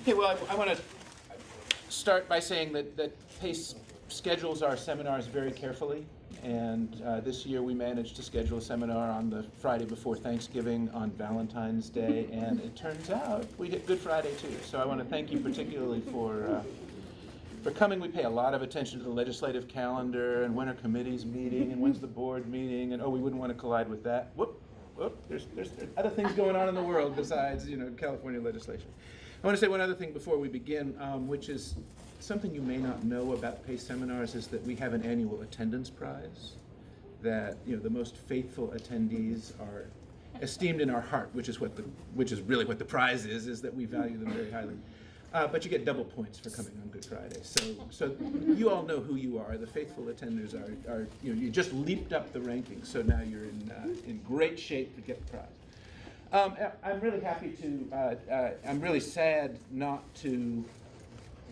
Okay, well, I want to start by saying that PACE schedules our seminars very carefully, and this year we managed to schedule a seminar on the Friday before Thanksgiving on Valentine's Day, and it turns out we hit Good Friday too. So I want to thank you particularly for coming. We pay a lot of attention to the legislative calendar and when are committees meeting and when's the board meeting, and oh, we wouldn't want to collide with that. Whoop, there's other things going on in the world besides, California legislation. I want to say one other thing before we begin, which is something you may not know about PACE seminars, is that we have an annual attendance prize, that the most faithful attendees are esteemed in our heart, which is really what the prize is that we value them very highly. But you get double points for coming on Good Friday. So you all know who you are. The faithful attenders are you just leaped up the rankings, so now you're in great shape to get the prize. I'm really happy to, I'm really sad not to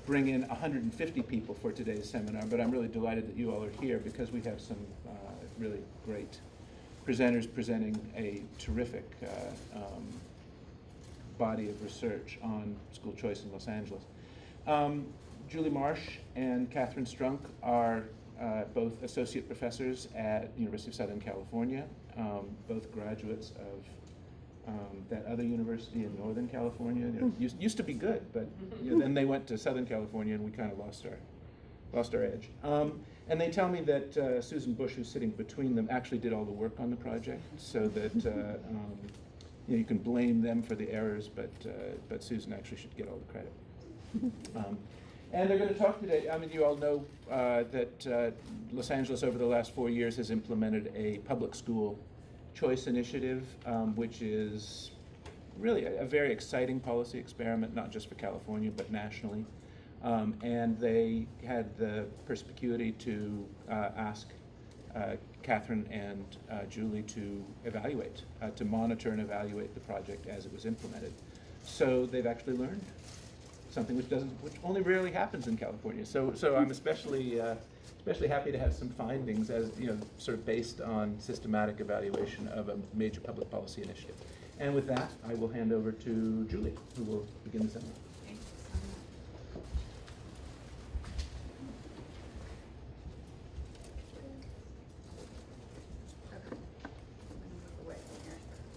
bring in 150 people for today's seminar, but I'm really delighted that you all are here because we have some really great presenters presenting a terrific body of research on school choice in Los Angeles. Julie Marsh and Catherine Strunk are both associate professors at the University of Southern California, both graduates of that other university in Northern California. Used to be good, but then they went to Southern California and we kind of lost our edge. And they tell me that Susan Bush, who's sitting between them, actually did all the work on the project, so that you can blame them for the errors, but Susan actually should get all the credit. And they're going to talk today. I mean, you all know that Los Angeles over the last 4 years has implemented a public school choice initiative, which is really a very exciting policy experiment, not just for California, but nationally. And they had the perspicuity to ask Catherine and Julie to evaluate, to monitor and evaluate the project as it was implemented. So they've actually learned something which only rarely happens in California. So I'm especially happy to have some findings as sort of based on systematic evaluation of a major public policy initiative. And with that, I will hand over to Julie, who will begin the seminar.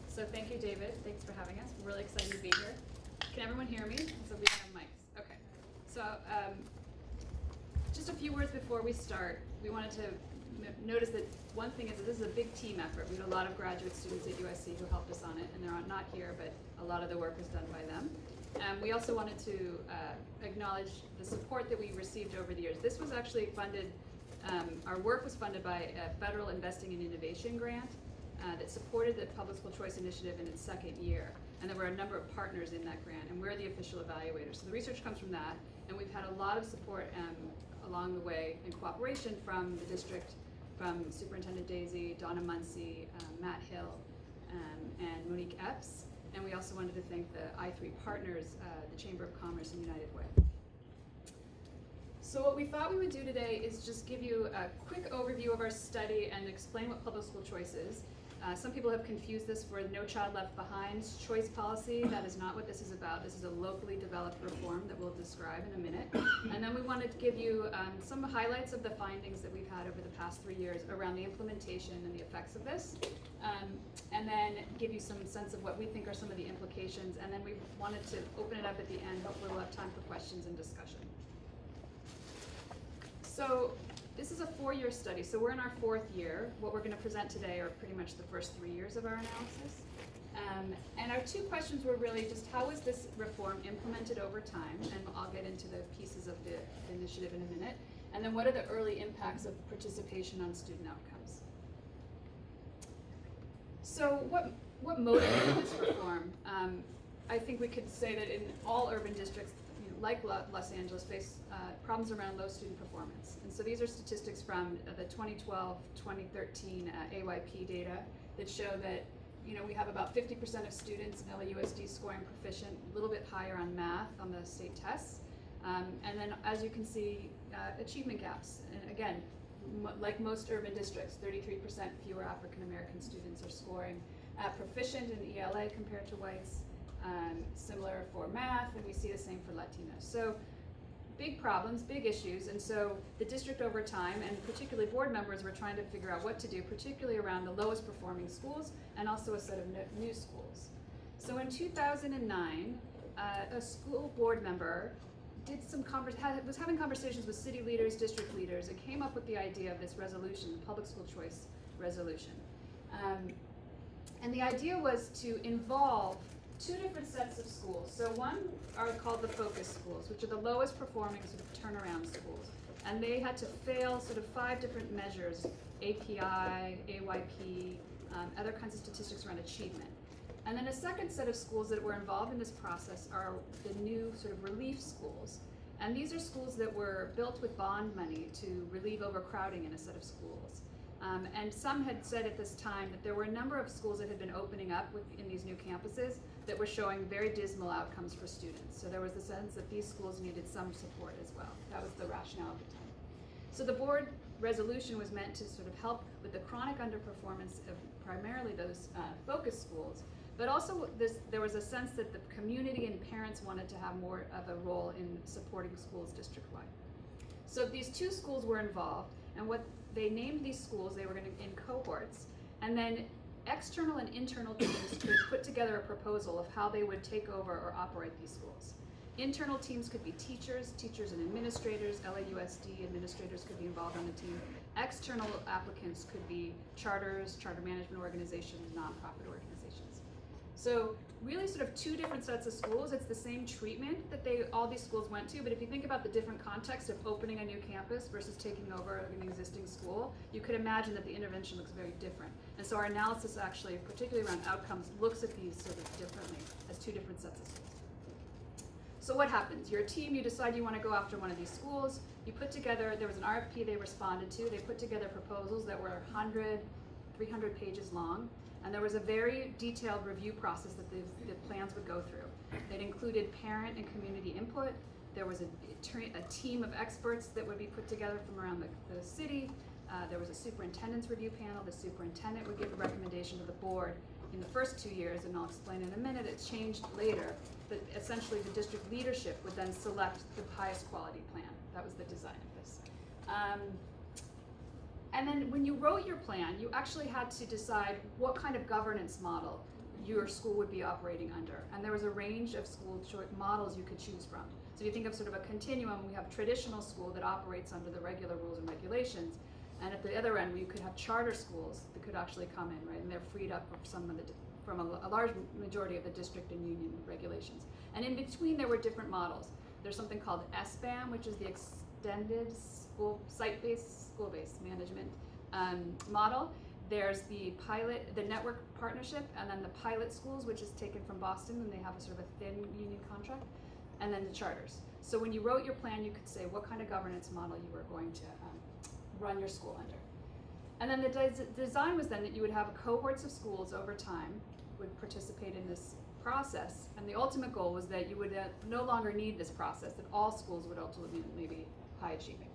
So thank you, David. Thanks for having us. We're really excited to be here. Can everyone hear me? So we have mics. Okay. So just a few words before we start. We wanted to notice that one thing is that this is a big team effort. We had a lot of graduate students at USC who helped us on it, and they're not here, but a lot of the work was done by them. We also wanted to acknowledge the support that we received over the years. This was actually funded, our work was funded by a federal Investing in Innovation grant that supported the Public School Choice Initiative in its second year. And there were a number of partners in that grant, and we're the official evaluators. So the research comes from that, and we've had a lot of support along the way in cooperation from the district, from Superintendent Daisy, Donna Muncy, Matt Hill, and Monique Epps. And we also wanted to thank the I3 partners, the Chamber of Commerce and United Way. So what we thought we would do today is just give you a quick overview of our study and explain what public school choice is. Some people have confused this for No Child Left Behind's choice policy. That is not what this is about. This is a locally developed reform that we'll describe in a minute. And then we wanted to give you some highlights of the findings that we've had over the past 3 years around the implementation and the effects of this. And then give you some sense of what we think are some of the implications. And then we wanted to open it up at the end. Hopefully we'll have time for questions and discussion. So this is a 4-year study, so we're in our 4th year. What we're going to present today are pretty much the first 3 years of our analysis. And our 2 questions were really just how was this reform implemented over time, and I'll get into the pieces of the initiative in a minute, and then what are the early impacts of participation on student outcomes. So what motivated this reform? I think we could say that in all urban districts, like Los Angeles, face problems around low student performance. And so these are statistics from the 2012-2013 AYP data that show that we have about 50% of students in LAUSD scoring proficient, a little bit higher on math on the state tests. And then as you can see, achievement gaps. And again, like most urban districts, 33% fewer African American students are scoring proficient in ELA compared to whites. similar for math, and we see the same for Latino. So big problems, big issues, and so the district over time, and particularly board members, were trying to figure out what to do, particularly around the lowest performing schools and also a set of new schools. So in 2009, a school board member was having conversations with city leaders, district leaders, and came up with the idea of this resolution, the public school choice resolution. And the idea was to involve two different sets of schools. So one are called the focus schools, which are the lowest performing sort of turnaround schools. And they had to fail sort of 5 different measures, API, AYP, other kinds of statistics around achievement. And then a second set of schools that were involved in this process are the new sort of relief schools. And these are schools that were built with bond money to relieve overcrowding in a set of schools. And some had said at this time that there were a number of schools that had been opening up in these new campuses that were showing very dismal outcomes for students. So there was the sense that these schools needed some support as well. That was the rationale at the time. So the board resolution was meant to sort of help with the chronic underperformance of primarily those focus schools, but also there was a sense that the community and parents wanted to have more of a role in supporting schools district-wide. So these 2 schools were involved, and what they named these schools, they were going to in cohorts, and then external and internal teams could put together a proposal of how they would take over or operate these schools. Internal teams could be teachers and administrators, LAUSD administrators could be involved on the team. External applicants could be charters, charter management organizations, nonprofit organizations. So really sort of 2 different sets of schools. It's the same treatment that all these schools went to, but if you think about the different context of opening a new campus versus taking over an existing school, you could imagine that the intervention looks very different. And so our analysis actually, particularly around outcomes, looks at these sort of differently as 2 different sets of schools. So what happens? You're a team, you decide you want to go after one of these schools, you put together, there was an RFP they responded to, they put together proposals that were 100, 300 pages long, and there was a very detailed review process that the plans would go through. It included parent and community input, there was a team of experts that would be put together from around the city, there was a superintendent's review panel, the superintendent would give a recommendation to the board in the first 2 years, and I'll explain in a minute, it's changed later, but essentially the district leadership would then select the highest quality plan. That was the design of this. And then when you wrote your plan, you actually had to decide what kind of governance model your school would be operating under. And there was a range of school models you could choose from. So if you think of sort of a continuum, we have traditional school that operates under the regular rules and regulations. And at the other end, you could have charter schools that could actually come in, right? And they're freed up from a large majority of the district and union regulations. And in between, there were different models. There's something called SBAM, which is the extended site-based school-based management model. There's the network partnership, and then the pilot schools, which is taken from Boston, and they have a sort of a thin union contract, and then the charters. So when you wrote your plan, you could say what kind of governance model you were going to run your school under. And then the design was then that you would have cohorts of schools over time would participate in this process, and the ultimate goal was that you would no longer need this process, that all schools would ultimately be high achieving.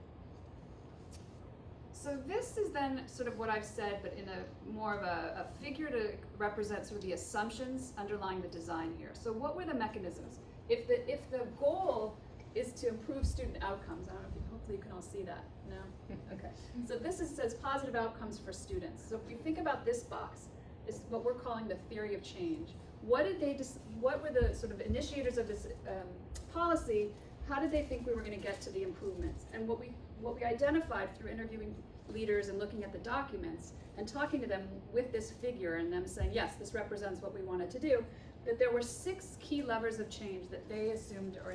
So this is then sort of what I've said, but in a more of a figure to represent sort of the assumptions underlying the design here. So what were the mechanisms? If the goal is to improve student outcomes, I don't know if hopefully you can all see that. No? Okay. So this says positive outcomes for students. So if you think about this box, is what we're calling the theory of change. What were the sort of initiators of this policy? How did they think we were going to get to the improvements? And what we identified through interviewing leaders and looking at the documents and talking to them with this figure and them saying, yes, this represents what we wanted to do, that there were 6 key levers of change that they assumed or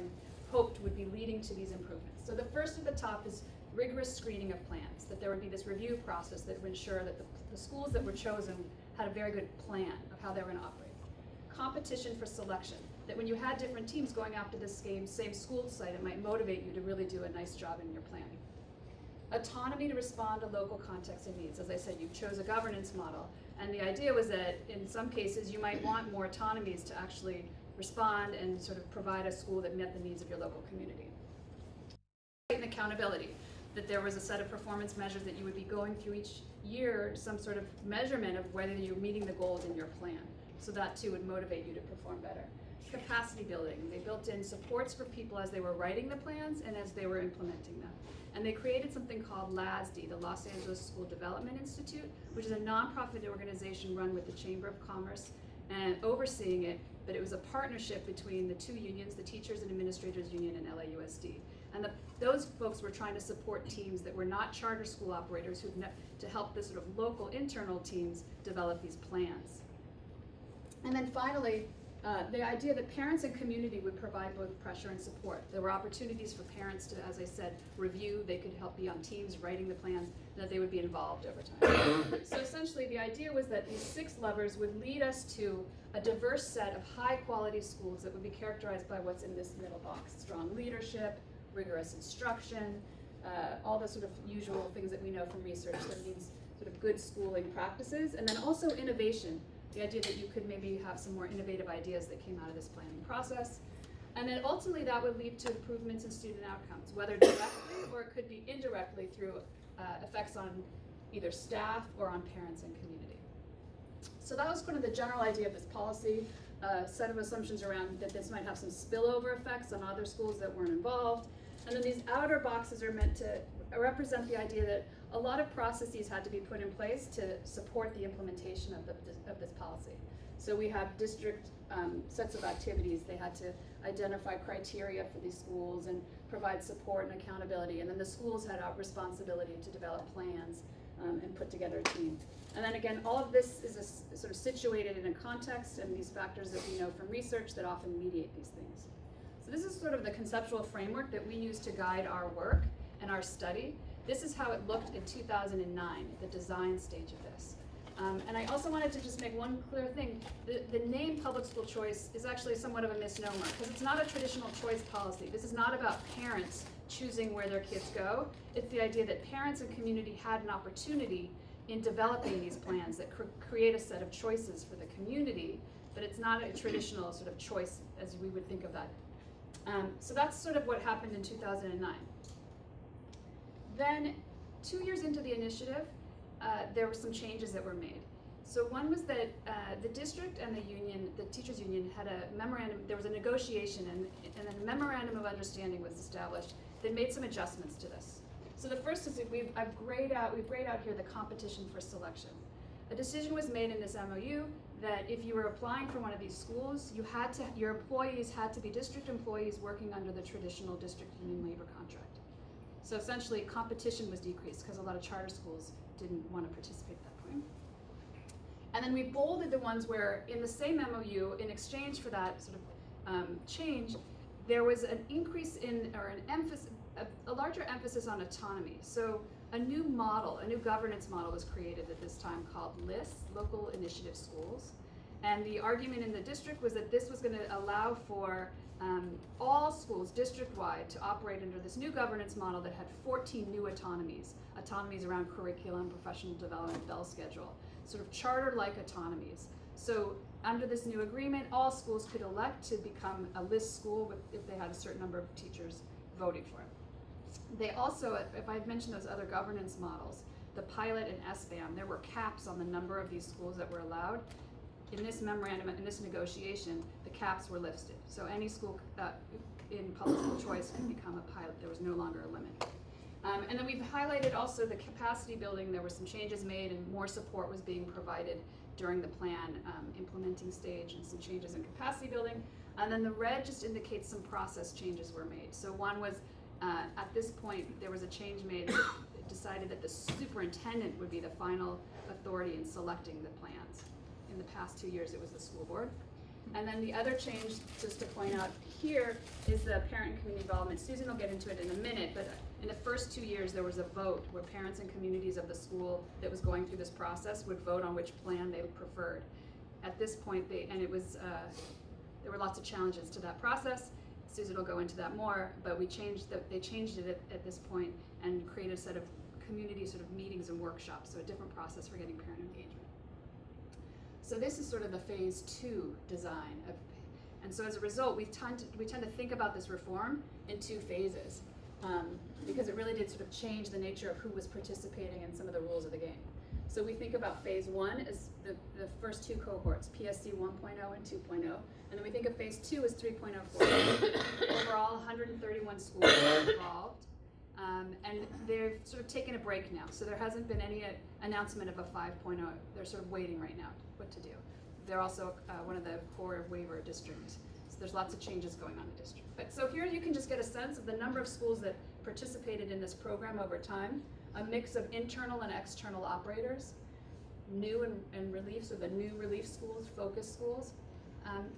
hoped would be leading to these improvements. So the first at the top is rigorous screening of plans, that there would be this review process that would ensure that the schools that were chosen had a very good plan of how they were going to operate. Competition for selection, that when you had different teams going after this same school site, it might motivate you to really do a nice job in your planning. Autonomy to respond to local context and needs. As I said, you chose a governance model, and the idea was that in some cases you might want more autonomies to actually respond and sort of provide a school that met the needs of your local community. And accountability, that there was a set of performance measures that you would be going through each year, some sort of measurement of whether you're meeting the goals in your plan. So that too would motivate you to perform better. capacity building. They built in supports for people as they were writing the plans and as they were implementing them. And they created something called LAUSD, the Los Angeles School Development Institute, which is a nonprofit organization run with the Chamber of Commerce and overseeing it, but it was a partnership between the two unions, the Teachers and Administrators Union and LAUSD. And those folks were trying to support teams that were not charter school operators to help the sort of local internal teams develop these plans. And then finally, the idea that parents and community would provide both pressure and support. There were opportunities for parents to, as I said, review. They could help be on teams writing the plans, and that they would be involved over time. So essentially, the idea was that these 6 levers would lead us to a diverse set of high-quality schools that would be characterized by what's in this middle box: strong leadership, rigorous instruction, all the sort of usual things that we know from research that means sort of good schooling practices, and then also innovation. The idea that you could maybe have some more innovative ideas that came out of this planning process. And then ultimately that would lead to improvements in student outcomes, whether directly or it could be indirectly through effects on either staff or on parents and community. So that was kind of the general idea of this policy, set of assumptions around that this might have some spillover effects on other schools that weren't involved. And then these outer boxes are meant to represent the idea that a lot of processes had to be put in place to support the implementation of this policy. So we have district sets of activities. They had to identify criteria for these schools and provide support and accountability. And then the schools had a responsibility to develop plans and put together a team. And then again, all of this is sort of situated in a context and these factors that we know from research that often mediate these things. So this is sort of the conceptual framework that we use to guide our work and our study. This is how it looked in 2009, the design stage of this. And I also wanted to just make one clear thing. The name public school choice is actually somewhat of a misnomer because it's not a traditional choice policy. This is not about parents choosing where their kids go. It's the idea that parents and community had an opportunity in developing these plans that create a set of choices for the community, but it's not a traditional sort of choice as we would think of that. So that's sort of what happened in 2009. Then 2 years into the initiative, there were some changes that were made. So one was that the district and the union, the teachers union, had a memorandum, there was a negotiation and a memorandum of understanding was established that made some adjustments to this. So the first is that we've grayed out here the competition for selection. A decision was made in this MOU that if you were applying for one of these schools, your employees had to be district employees working under the traditional district union labor contract. So essentially competition was decreased because a lot of charter schools didn't want to participate at that point. And then we bolded the ones where in the same MOU, in exchange for that sort of change, there was an increase in, or an emphasis, a larger emphasis on autonomy. So a new model, a new governance model was created at this time called LIS, Local Initiative Schools. And the argument in the district was that this was going to allow for all schools district-wide to operate under this new governance model that had 14 new autonomies around curriculum, professional development, bell schedule, sort of charter-like autonomies. So under this new agreement, all schools could elect to become a LIS school if they had a certain number of teachers voting for it. They also, if I had mentioned those other governance models, the pilot and SBAM, there were caps on the number of these schools that were allowed. In this memorandum, in this negotiation, the caps were lifted. So any school in public school choice could become a pilot. There was no longer a limit. And then we've highlighted also the capacity building. There were some changes made and more support was being provided during the plan implementing stage and some changes in capacity building. And then the red just indicates some process changes were made. So one was, at this point, there was a change made that decided that the superintendent would be the final authority in selecting the plans. In the past 2 years, it was the school board. And then the other change, just to point out here, is the parent and community involvement. Susan will get into it in a minute, but in the first 2 years, there was a vote where parents and communities of the school that was going through this process would vote on which plan they preferred. At this point, there were lots of challenges to that process. Susan will go into that more, but they changed it at this point and created a set of community sort of meetings and workshops, so a different process for getting parent engagement. So this is sort of the phase 2 design. And so as a result, we tend to think about this reform in 2 phases because it really did sort of change the nature of who was participating in some of the rules of the game. So we think about phase 1 as the first 2 cohorts, PSC 1.0 and 2.0, and then we think of phase 2 as 3.0, 4.0. Overall, 131 schools are involved, and they've sort of taken a break now. So there hasn't been any announcement of a 5.0. They're sort of waiting right now what to do. They're also one of the core waiver districts. So there's lots of changes going on in the district. But so here you can just get a sense of the number of schools that participated in this program over time. A mix of internal and external operators, new and relief, so the new relief schools, focus schools.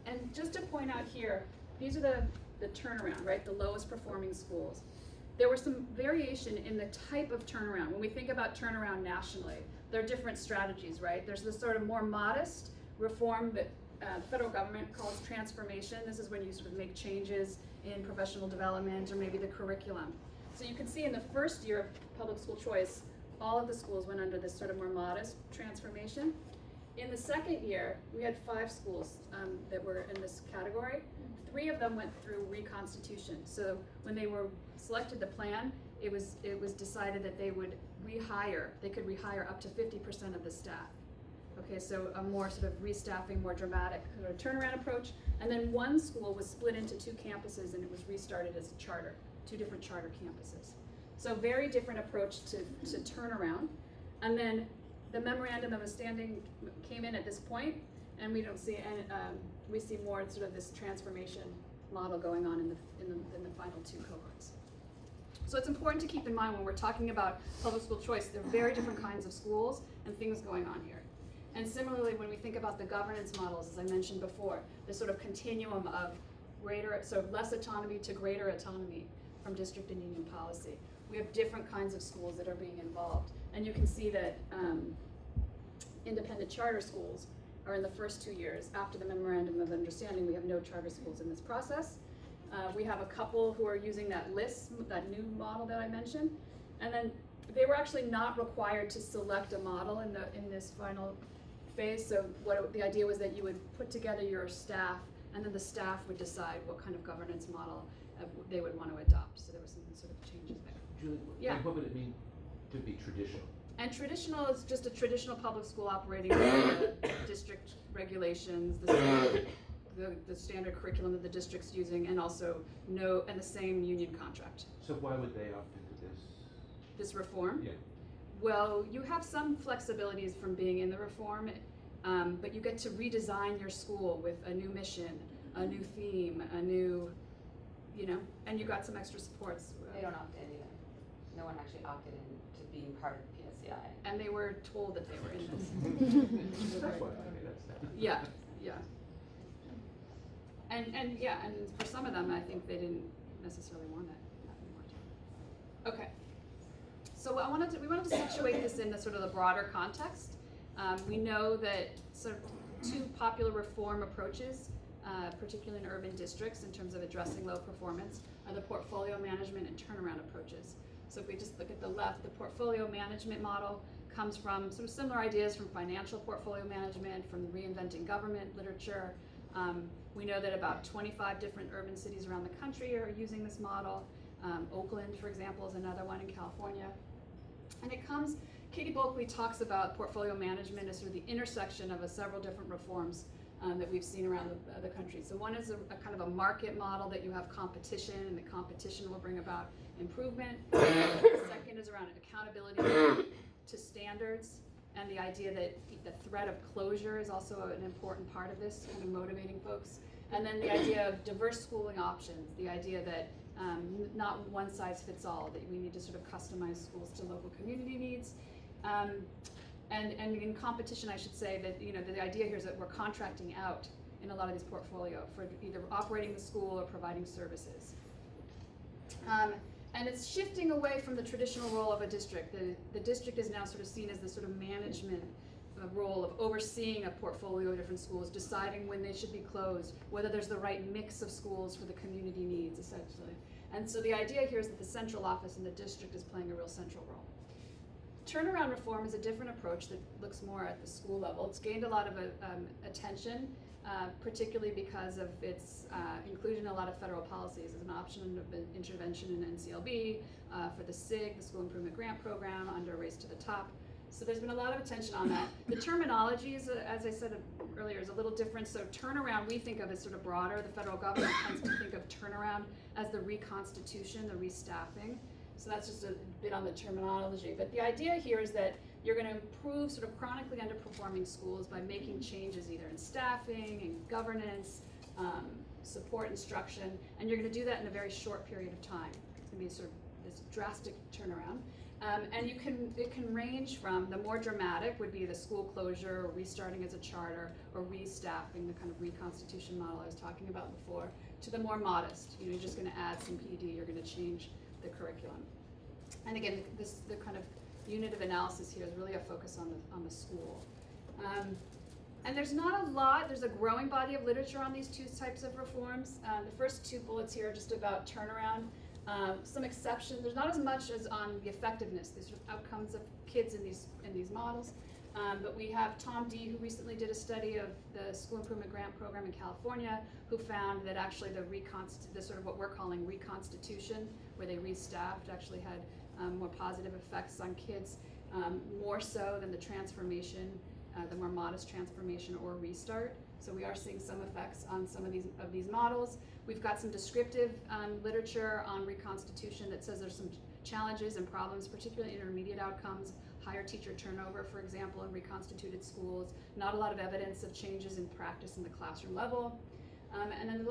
And just to point out here, these are the turnaround, right? The lowest performing schools. There was some variation in the type of turnaround. When we think about turnaround nationally, there are different strategies, right? There's this sort of more modest reform that the federal government calls transformation. This is when you sort of make changes in professional development or maybe the curriculum. So you can see in the first year of public school choice, all of the schools went under this sort of more modest transformation. In the second year, we had 5 schools that were in this category. 3 of them went through reconstitution. So when they were selected the plan, it was decided that they would rehire. They could rehire up to 50% of the staff. Okay, so a more sort of restaffing, more dramatic sort of turnaround approach. And then 1 school was split into 2 campuses, and it was restarted as a charter, 2 different charter campuses. So very different approach to turnaround. And then the memorandum of understanding came in at this point, and we don't see any, we see more sort of this transformation model going on in the final 2 cohorts. So it's important to keep in mind when we're talking about public school choice, there are very different kinds of schools and things going on here. And similarly, when we think about the governance models, as I mentioned before, this sort of continuum of less autonomy to greater autonomy from district and union policy. We have different kinds of schools that are being involved. And you can see that independent charter schools are in the first 2 years. After the memorandum of understanding, we have no charter schools in this process. We have a couple who are using that list, that new model that I mentioned. And then they were actually not required to select a model in this final phase. So the idea was that you would put together your staff, and then the staff would decide what kind of governance model they would want to adopt. So there were some sort of changes there. Julie, Yeah. what would it mean to be traditional? And traditional is just a traditional public school operating with the district regulations, the standard curriculum that the district's using, and also the same union contract. So why would they opt into this? This reform? Yeah. Well, you have some flexibilities from being in the reform, but you get to redesign your school with a new mission, a new theme, a new, and you got some extra supports. They don't opt in either. No one actually opted in to being part of PSCI. And they were told that they were in this. That's why, I mean, that's. Yeah. And for some of them, I think they didn't necessarily want it anymore. Okay. So we wanted to situate this in the sort of the broader context. We know that sort of 2 popular reform approaches, particularly in urban districts in terms of addressing low performance, are the portfolio management and turnaround approaches. So if we just look at the left, the portfolio management model comes from some similar ideas from financial portfolio management, from reinventing government literature. We know that about 25 different urban cities around the country are using this model. Oakland, for example, is another one in California. And Katie Bulkley talks about portfolio management as sort of the intersection of several different reforms that we've seen around the country. So one is a kind of a market model that you have competition, and the competition will bring about improvement. The second is around accountability to standards, and the idea that the threat of closure is also an important part of this, kind of motivating folks. And then the idea of diverse schooling options, the idea that not one size fits all, that we need to sort of customize schools to local community needs. And in competition, I should say that the idea here is that we're contracting out in a lot of these portfolio for either operating the school or providing services. And it's shifting away from the traditional role of a district. The district is now sort of seen as the sort of management role of overseeing a portfolio of different schools, deciding when they should be closed, whether there's the right mix of schools for the community needs, essentially. And so the idea here is that the central office in the district is playing a real central role. Turnaround reform is a different approach that looks more at the school level. It's gained a lot of attention, particularly because of its inclusion in a lot of federal policies as an option of intervention in NCLB, for the SIG, the School Improvement Grant Program, under Race to the Top. So there's been a lot of attention on that. The terminology is, as I said earlier, is a little different. So turnaround we think of as sort of broader. The federal government tends to think of turnaround as the reconstitution, the restaffing. So that's just a bit on the terminology. But the idea here is that you're going to improve sort of chronically underperforming schools by making changes either in staffing, in governance, support instruction, and you're going to do that in a very short period of time. It's going to be sort of this drastic turnaround. And it can range from the more dramatic would be the school closure or restarting as a charter or restaffing, the kind of reconstitution model I was talking about before, to the more modest. You're just going to add some PD, you're going to change the curriculum. And again, the kind of unit of analysis here is really a focus on the school. And there's not a lot, there's a growing body of literature on these two types of reforms. The first two bullets here are just about turnaround. Some exceptions, there's not as much as on the effectiveness, the sort of outcomes of kids in these models. But we have Tom D, who recently did a study of the School Improvement Grant Program in California, who found that actually the sort of what we're calling reconstitution, where they restaffed, actually had more positive effects on kids, more so than the transformation, the more modest transformation or restart. So we are seeing some effects on some of these models. We've got some descriptive literature on reconstitution that says there's some challenges and problems, particularly intermediate outcomes, higher teacher turnover, for example, in reconstituted schools, not a lot of evidence of changes in practice in the classroom level. And then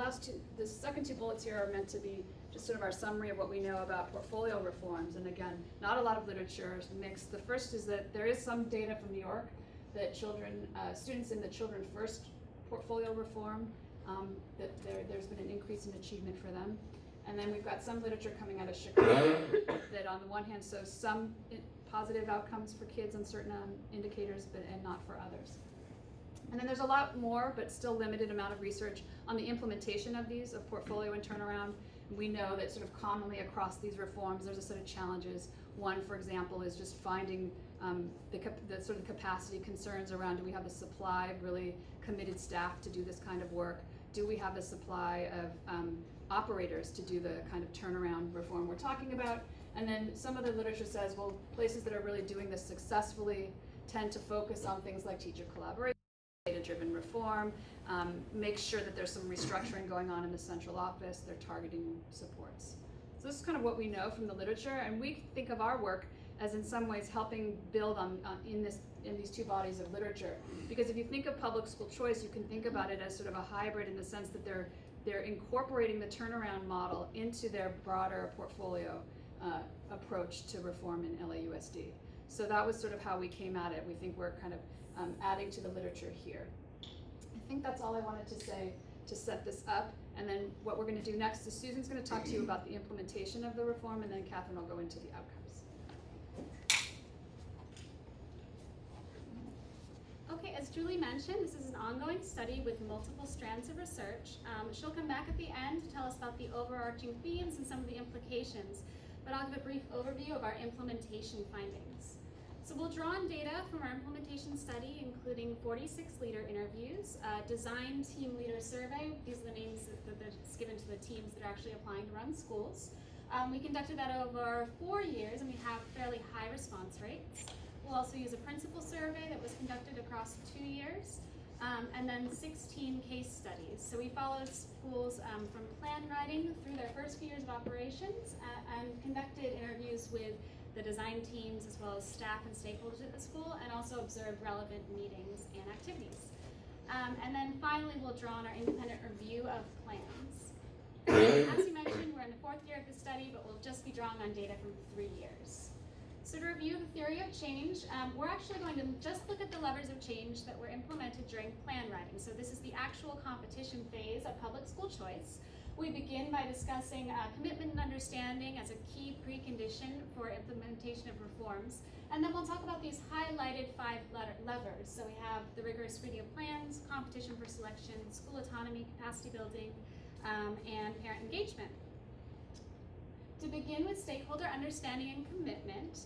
the second two bullets here are meant to be just sort of our summary of what we know about portfolio reforms. And again, not a lot of literature, it's mixed. The first is that there is some data from New York that students in the Children First portfolio reform, that there's been an increase in achievement for them. And then we've got some literature coming out of Chicago that on the one hand shows some positive outcomes for kids on certain indicators, and not for others. And then there's a lot more, but still limited amount of research on the implementation of these, of portfolio and turnaround. We know that sort of commonly across these reforms, there's a set of challenges. One, for example, is just finding the sort of capacity concerns around, do we have the supply of really committed staff to do this kind of work? Do we have the supply of operators to do the kind of turnaround reform we're talking about? And then some of the literature says, well, places that are really doing this successfully tend to focus on things like teacher collaboration, data-driven reform, make sure that there's some restructuring going on in the central office, they're targeting supports. So this is kind of what we know from the literature, and we think of our work as in some ways helping build in these two bodies of literature. Because if you think of public school choice, you can think about it as sort of a hybrid in the sense that they're incorporating the turnaround model into their broader portfolio approach to reform in LAUSD. So that was sort of how we came at it. We think we're kind of adding to the literature here. I think that's all I wanted to say to set this up. And then what we're going to do next is Susan's going to talk to you about the implementation of the reform, and then Catherine will go into the outcomes. Okay, as Julie mentioned, this is an ongoing study with multiple strands of research. She'll come back at the end to tell us about the overarching themes and some of the implications, but I'll give a brief overview of our implementation findings. So we'll draw on data from our implementation study, including 46 leader interviews, design team leader survey. These are the names that's given to the teams that are actually applying to run schools. We conducted that over 4 years, and we have fairly high response rates. We'll also use a principal survey that was conducted across 2 years, and then 16 case studies. So we followed schools from plan writing through their first few years of operations and conducted interviews with the design teams as well as staff and stakeholders at the school, and also observed relevant meetings and activities. And then finally, we'll draw on our independent review of plans. As you mentioned, we're in the 4th year of the study, but we'll just be drawing on data from 3 years. So to review the theory of change, we're actually going to just look at the levers of change that were implemented during plan writing. So this is the actual competition phase of public school choice. We begin by discussing commitment and understanding as a key precondition for implementation of reforms. And then we'll talk about these highlighted 5 levers. So we have the rigorous screening of plans, competition for selection, school autonomy, capacity building, and parent engagement. To begin with stakeholder understanding and commitment,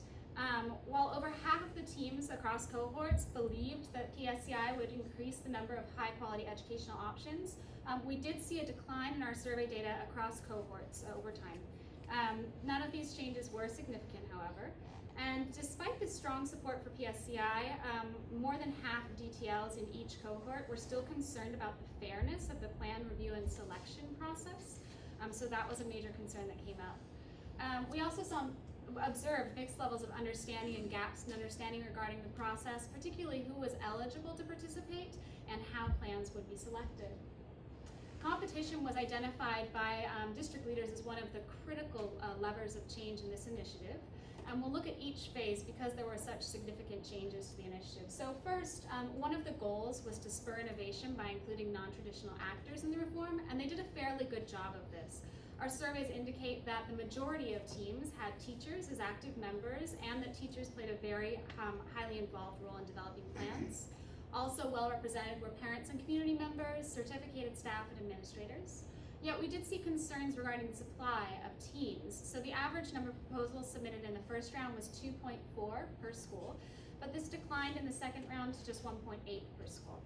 while over half of the teams across cohorts believed that PSCI would increase the number of high-quality educational options, we did see a decline in our survey data across cohorts over time. None of these changes were significant, however, And despite the strong support for PSCI, more than half of DTLs in each cohort were still concerned about the fairness of the plan review and selection process. So that was a major concern that came up. We also observed mixed levels of understanding and gaps in understanding regarding the process, particularly who was eligible to participate and how plans would be selected. Competition was identified by district leaders as one of the critical levers of change in this initiative. And we'll look at each phase because there were such significant changes to the initiative. So first, one of the goals was to spur innovation by including non-traditional actors in the reform, and they did a fairly good job of this. Our surveys indicate that the majority of teams had teachers as active members, and that teachers played a very highly involved role in developing plans. Also well represented were parents and community members, certificated staff, and administrators. Yet we did see concerns regarding the supply of teams. So the average number of proposals submitted in the first round was 2.4 per school, but this declined in the second round to just 1.8 per school.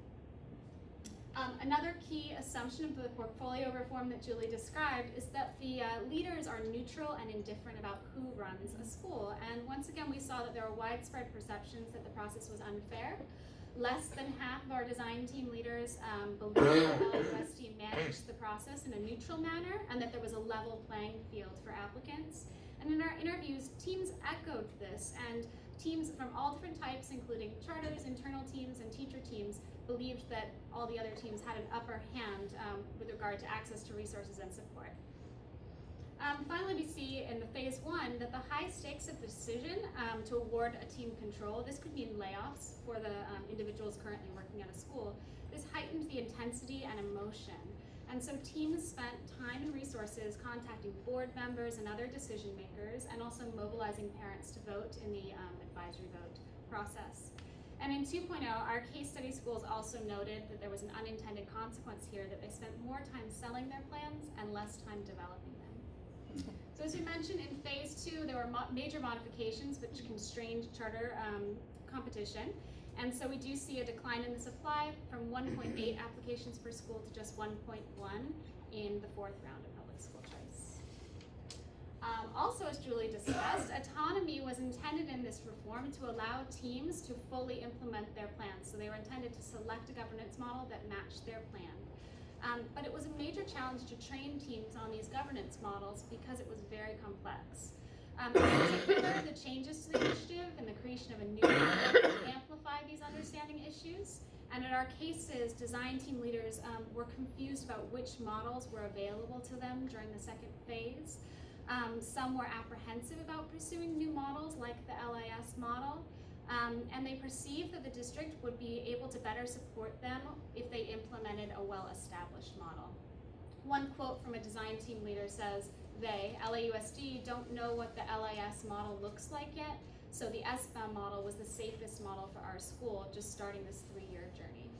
Another key assumption of the portfolio reform that Julie described is that the leaders are neutral and indifferent about who runs a school. And once again, we saw that there were widespread perceptions that the process was unfair. Less than half of our design team leaders believed that LAUSD managed the process in a neutral manner and that there was a level playing field for applicants. And in our interviews, teams echoed this, and teams from all different types, including charters, internal teams, and teacher teams, believed that all the other teams had an upper hand with regard to access to resources and support. Finally, we see in the phase one that the high stakes of the decision to award a team control, this could mean layoffs for the individuals currently working at a school, this heightened the intensity and emotion. And so teams spent time and resources contacting board members and other decision makers, and also mobilizing parents to vote in the advisory vote process. And in 2.0, our case study schools also noted that there was an unintended consequence here, that they spent more time selling their plans and less time developing them. So as we mentioned, in phase two, there were major modifications which constrained charter competition. And so we do see a decline in the supply from 1.8 applications per school to just 1.1 in the fourth round of public school choice. Also, as Julie discussed, autonomy was intended in this reform to allow teams to fully implement their plans. So they were intended to select a governance model that matched their plan. But it was a major challenge to train teams on these governance models because it was very complex. In particular, the changes to the initiative and the creation of a new model amplify these understanding issues. And in our cases, design team leaders were confused about which models were available to them during the second phase. Some were apprehensive about pursuing new models like the LIS model. And they perceived that the district would be able to better support them if they implemented a well-established model. One quote from a design team leader says, they, LAUSD, don't know what the LIS model looks like yet, so the SBEM model was the safest model for our school, just starting this 3-year journey.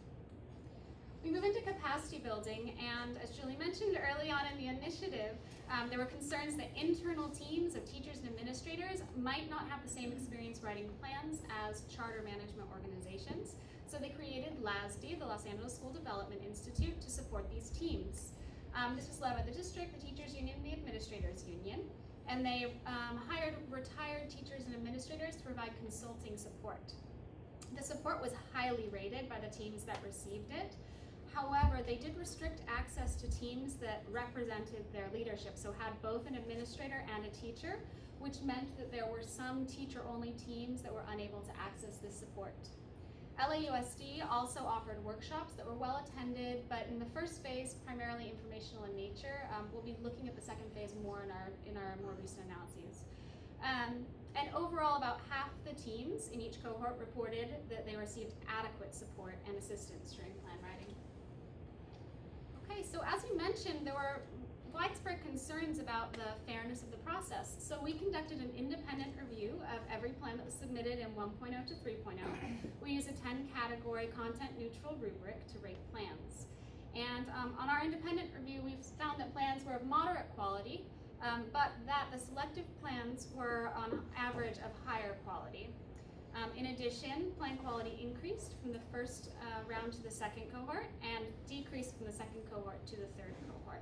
We move into capacity building, and as Julie mentioned early on in the initiative, there were concerns that internal teams of teachers and administrators might not have the same experience writing plans as charter management organizations. So they created LAUSD, the Los Angeles School Development Institute, to support these teams. This was led by the district, the teachers union, and the administrators union. And they hired retired teachers and administrators to provide consulting support. The support was highly rated by the teams that received it. However, they did restrict access to teams that represented their leadership, so had both an administrator and a teacher, which meant that there were some teacher-only teams that were unable to access this support. LAUSD also offered workshops that were well attended, but in the first phase, primarily informational in nature. We'll be looking at the second phase more in our more recent analyses. And overall, about half the teams in each cohort reported that they received adequate support and assistance during plan writing. Okay, so as we mentioned, there were widespread concerns about the fairness of the process. So we conducted an independent review of every plan that was submitted in 1.0 to 3.0. We used a 10-category content-neutral rubric to rate plans. And on our independent review, we've found that plans were of moderate quality, but that the selective plans were on average of higher quality. In addition, plan quality increased from the first round to the second cohort and decreased from the second cohort to the third cohort.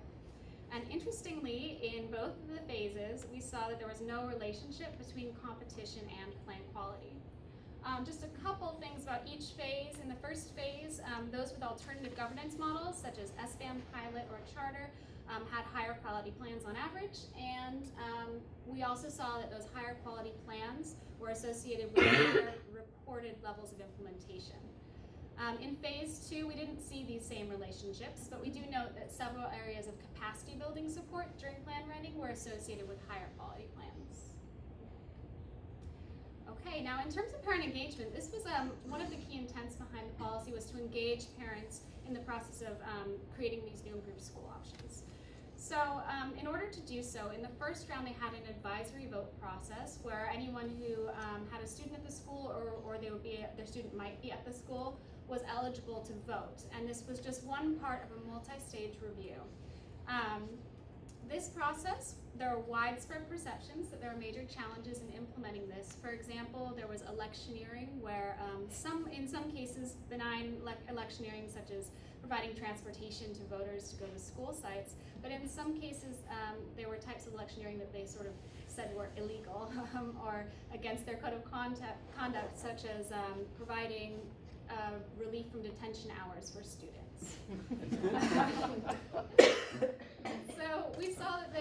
And interestingly, in both of the phases, we saw that there was no relationship between competition and plan quality. Just a couple things about each phase. In the first phase, those with alternative governance models, such as SBAM, pilot, or charter, had higher quality plans on average, and we also saw that those higher quality plans were associated with higher reported levels of implementation. In phase 2, we didn't see these same relationships, but we do note that several areas of capacity building support during plan writing were associated with higher quality plans. Okay, now in terms of parent engagement, this was one of the key intents behind the policy was to engage parents in the process of creating these new improved school options. So in order to do so, in the first round they had an advisory vote process where anyone who had a student at the school or their student might be at the school was eligible to vote. And this was just one part of a multi-stage review. This process, there are widespread perceptions that there are major challenges in implementing this. For example, there was electioneering where in some cases benign electioneering such as providing transportation to voters to go to school sites, but in some cases there were types of electioneering that they sort of said were illegal or against their code of conduct, such as providing relief from detention hours for students. So we saw that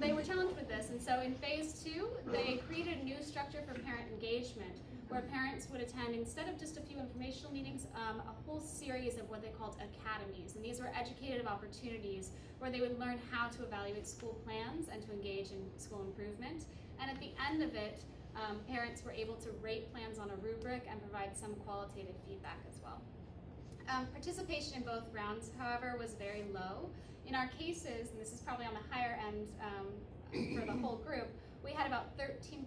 they were challenged with this, and so in phase 2, they created a new structure for parent engagement, where parents would attend, instead of just a few informational meetings, a whole series of what they called academies. And these were educative opportunities where they would learn how to evaluate school plans and to engage in school improvement. And at the end of it, parents were able to rate plans on a rubric and provide some qualitative feedback as well. Participation in both rounds, however, was very low. In our cases, and this is probably on the higher end for the whole group, we had about 13%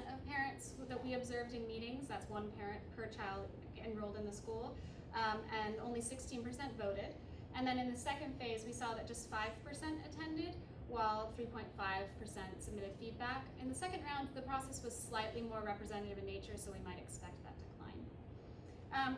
of parents that we observed in meetings, that's one parent per child enrolled in the school, and only 16% voted. And then in the second phase, we saw that just 5% attended, while 3.5% submitted feedback. In the second round, the process was slightly more representative in nature, so we might expect that decline.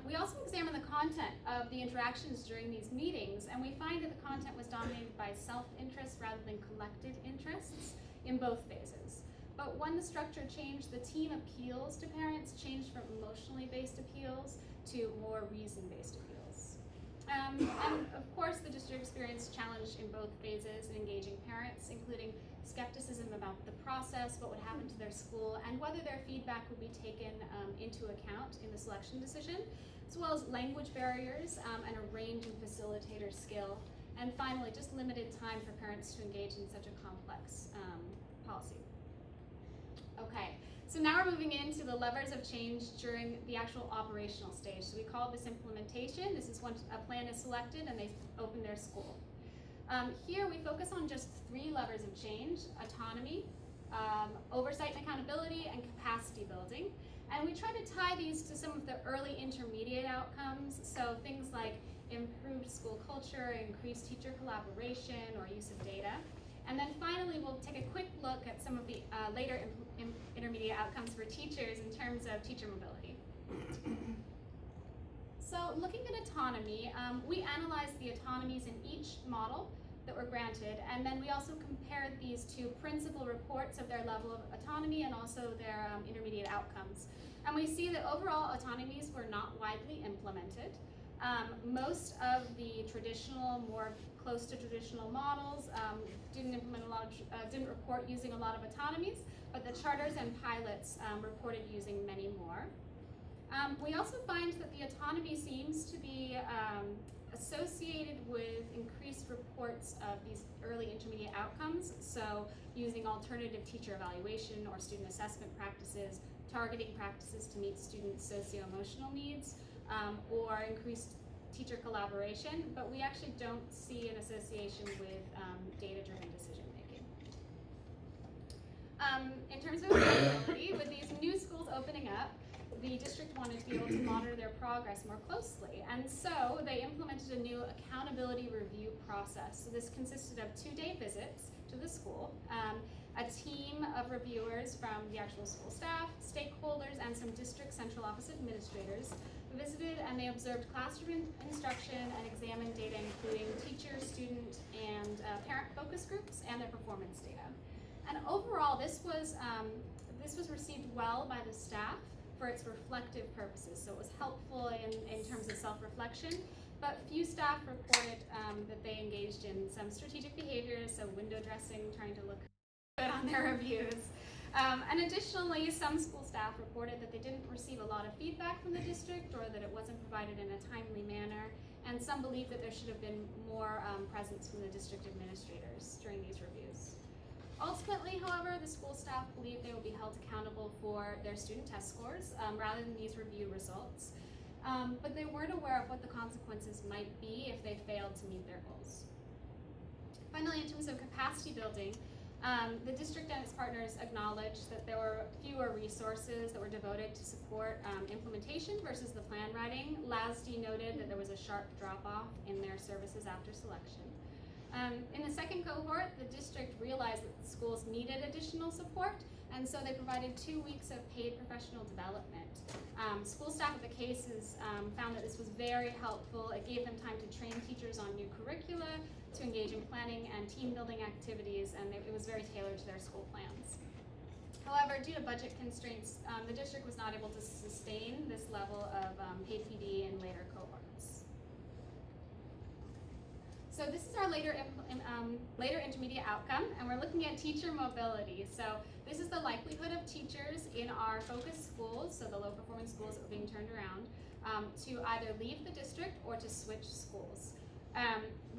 We also examined the content of the interactions during these meetings, and we find that the content was dominated by self-interest rather than collected interests in both phases. But when the structure changed, the team appeals to parents changed from emotionally based appeals to more reason-based appeals. And of course, the district experienced challenge in both phases in engaging parents, including skepticism about the process, what would happen to their school, and whether their feedback would be taken into account in the selection decision, as well as language barriers and a range in facilitator skill. And finally, just limited time for parents to engage in such a complex policy. Okay, so now we're moving into the levers of change during the actual operational stage. So we call this implementation. This is when a plan is selected and they open their school. Here we focus on just 3 levers of change: autonomy, oversight and accountability, and capacity building. And we try to tie these to some of the early intermediate outcomes, so things like improved school culture, increased teacher collaboration, or use of data. And then finally, we'll take a quick look at some of the later intermediate outcomes for teachers in terms of teacher mobility. So looking at autonomy, we analyzed the autonomies in each model that were granted, and then we also compared these to principal reports of their level of autonomy and also their intermediate outcomes. And we see that overall autonomies were not widely implemented. Most of the traditional, more close to traditional models didn't implement a lot of, didn't report using a lot of autonomies, but the charters and pilots reported using many more. We also find that the autonomy seems to be associated with increased reports of these early intermediate outcomes, so using alternative teacher evaluation or student assessment practices, targeting practices to meet students' socio-emotional needs, or increased teacher collaboration, but we actually don't see an association with data-driven decision-making. In terms of accountability, with these new schools opening up, the district wanted to be able to monitor their progress more closely, and so they implemented a new accountability review process. So this consisted of 2-day visits to the school. A team team of reviewers from the actual school staff, stakeholders, and some district central office administrators visited, and they observed classroom instruction and examined data including teacher, student, and parent focus groups and their performance data. And overall, this was received well by the staff for its reflective purposes. So it was helpful in terms of self-reflection, but few staff reported that they engaged in some strategic behaviors, so window dressing, trying to look good on their reviews. And additionally, some school staff reported that they didn't receive a lot of feedback from the district or that it wasn't provided in a timely manner, and some believed that there should have been more presence from the district administrators during these reviews. Ultimately, however, the school staff believed they would be held accountable for their student test scores rather than these review results, but they weren't aware of what the consequences might be if they failed to meet their goals. Finally, in terms of capacity building, the district and its partners acknowledged that there were fewer resources that were devoted to support implementation versus the plan writing. LAUSD noted that there was a sharp drop-off in their services after selection. In the second cohort, the district realized that the schools needed additional support, and so they provided 2 weeks of paid professional development. School staff at the cases found that this was very helpful. It gave them time to train teachers on new curricula, to engage in planning and team building activities, and it was very tailored to their school plans. However, due to budget constraints, the district was not able to sustain this level of paid PD in later cohorts. So this is our later intermediate outcome, and we're looking at teacher mobility. So this is the likelihood of teachers in our focus schools, so the low performing schools that were being turned around, to either leave the district or to switch schools.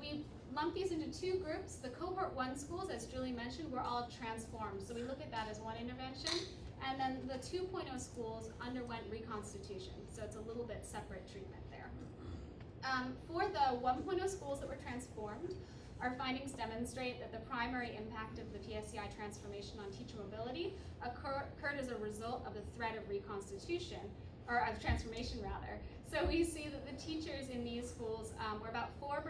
We lumped these into two groups. The cohort 1 schools, as Julie mentioned, were all transformed. So we look at that as one intervention. And then the 2.0 schools underwent reconstitution. So it's a little bit separate treatment there. For the 1.0 schools that were transformed, our findings demonstrate that the primary impact of the PSCI transformation on teacher mobility occurred as a result of the threat of reconstitution, or of transformation rather. So we see that the teachers in these schools were about 4%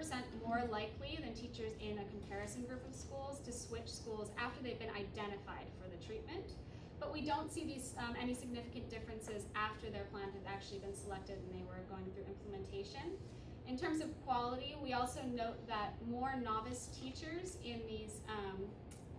more likely than teachers in a comparison group of schools to switch schools after they've been identified for the treatment. But we don't see these any significant differences after their plan had actually been selected and they were going through implementation. In terms of quality, we also note that more novice teachers in these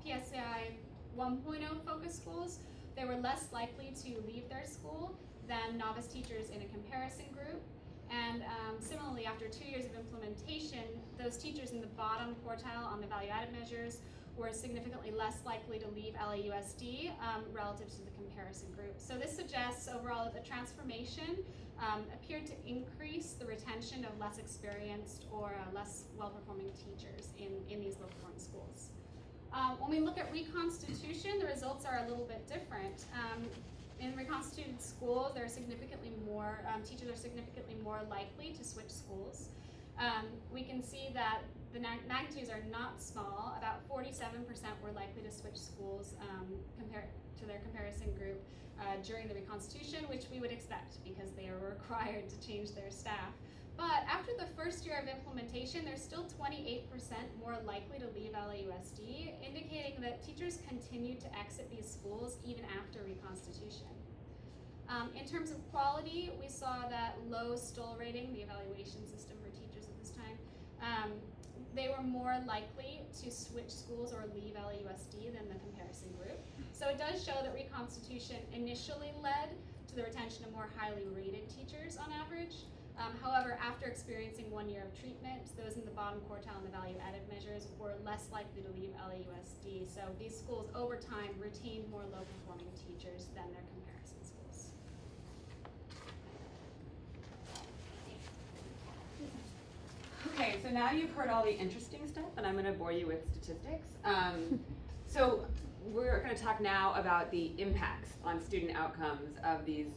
PSCI 1.0 focus schools, they were less likely to leave their school than novice teachers in a comparison group. And similarly, after 2 years of implementation, those teachers in the bottom quartile on the value-added measures were significantly less likely to leave LAUSD relative to the comparison group. So this suggests overall that the transformation appeared to increase the retention of less experienced or less well-performing teachers in these low-performing schools. When we look at reconstitution, the results are a little bit different. In reconstituted schools, there are significantly more, teachers are significantly more likely to switch schools. We can see that the magnitudes are not small. About 47% were likely to switch schools compared to their comparison group during the reconstitution, which we would expect because they are required to change their staff. But after the first year of implementation, they're still 28% more likely to leave LAUSD, indicating that teachers continue to exit these schools even after reconstitution. In terms of quality, we saw that low STOL rating, the evaluation system for teachers at this time, they were more likely to switch schools or leave LAUSD than the comparison group. So it does show that reconstitution initially led to the retention of more highly rated teachers on average. However, after experiencing 1 year of treatment, those in the bottom quartile on the value-added measures were less likely to leave LAUSD. So these schools, over time, retained more low-performing teachers than their comparison schools. Okay, so now you've heard all the interesting stuff, and I'm going to bore you with statistics. So we're going to talk now about the impacts on student outcomes of these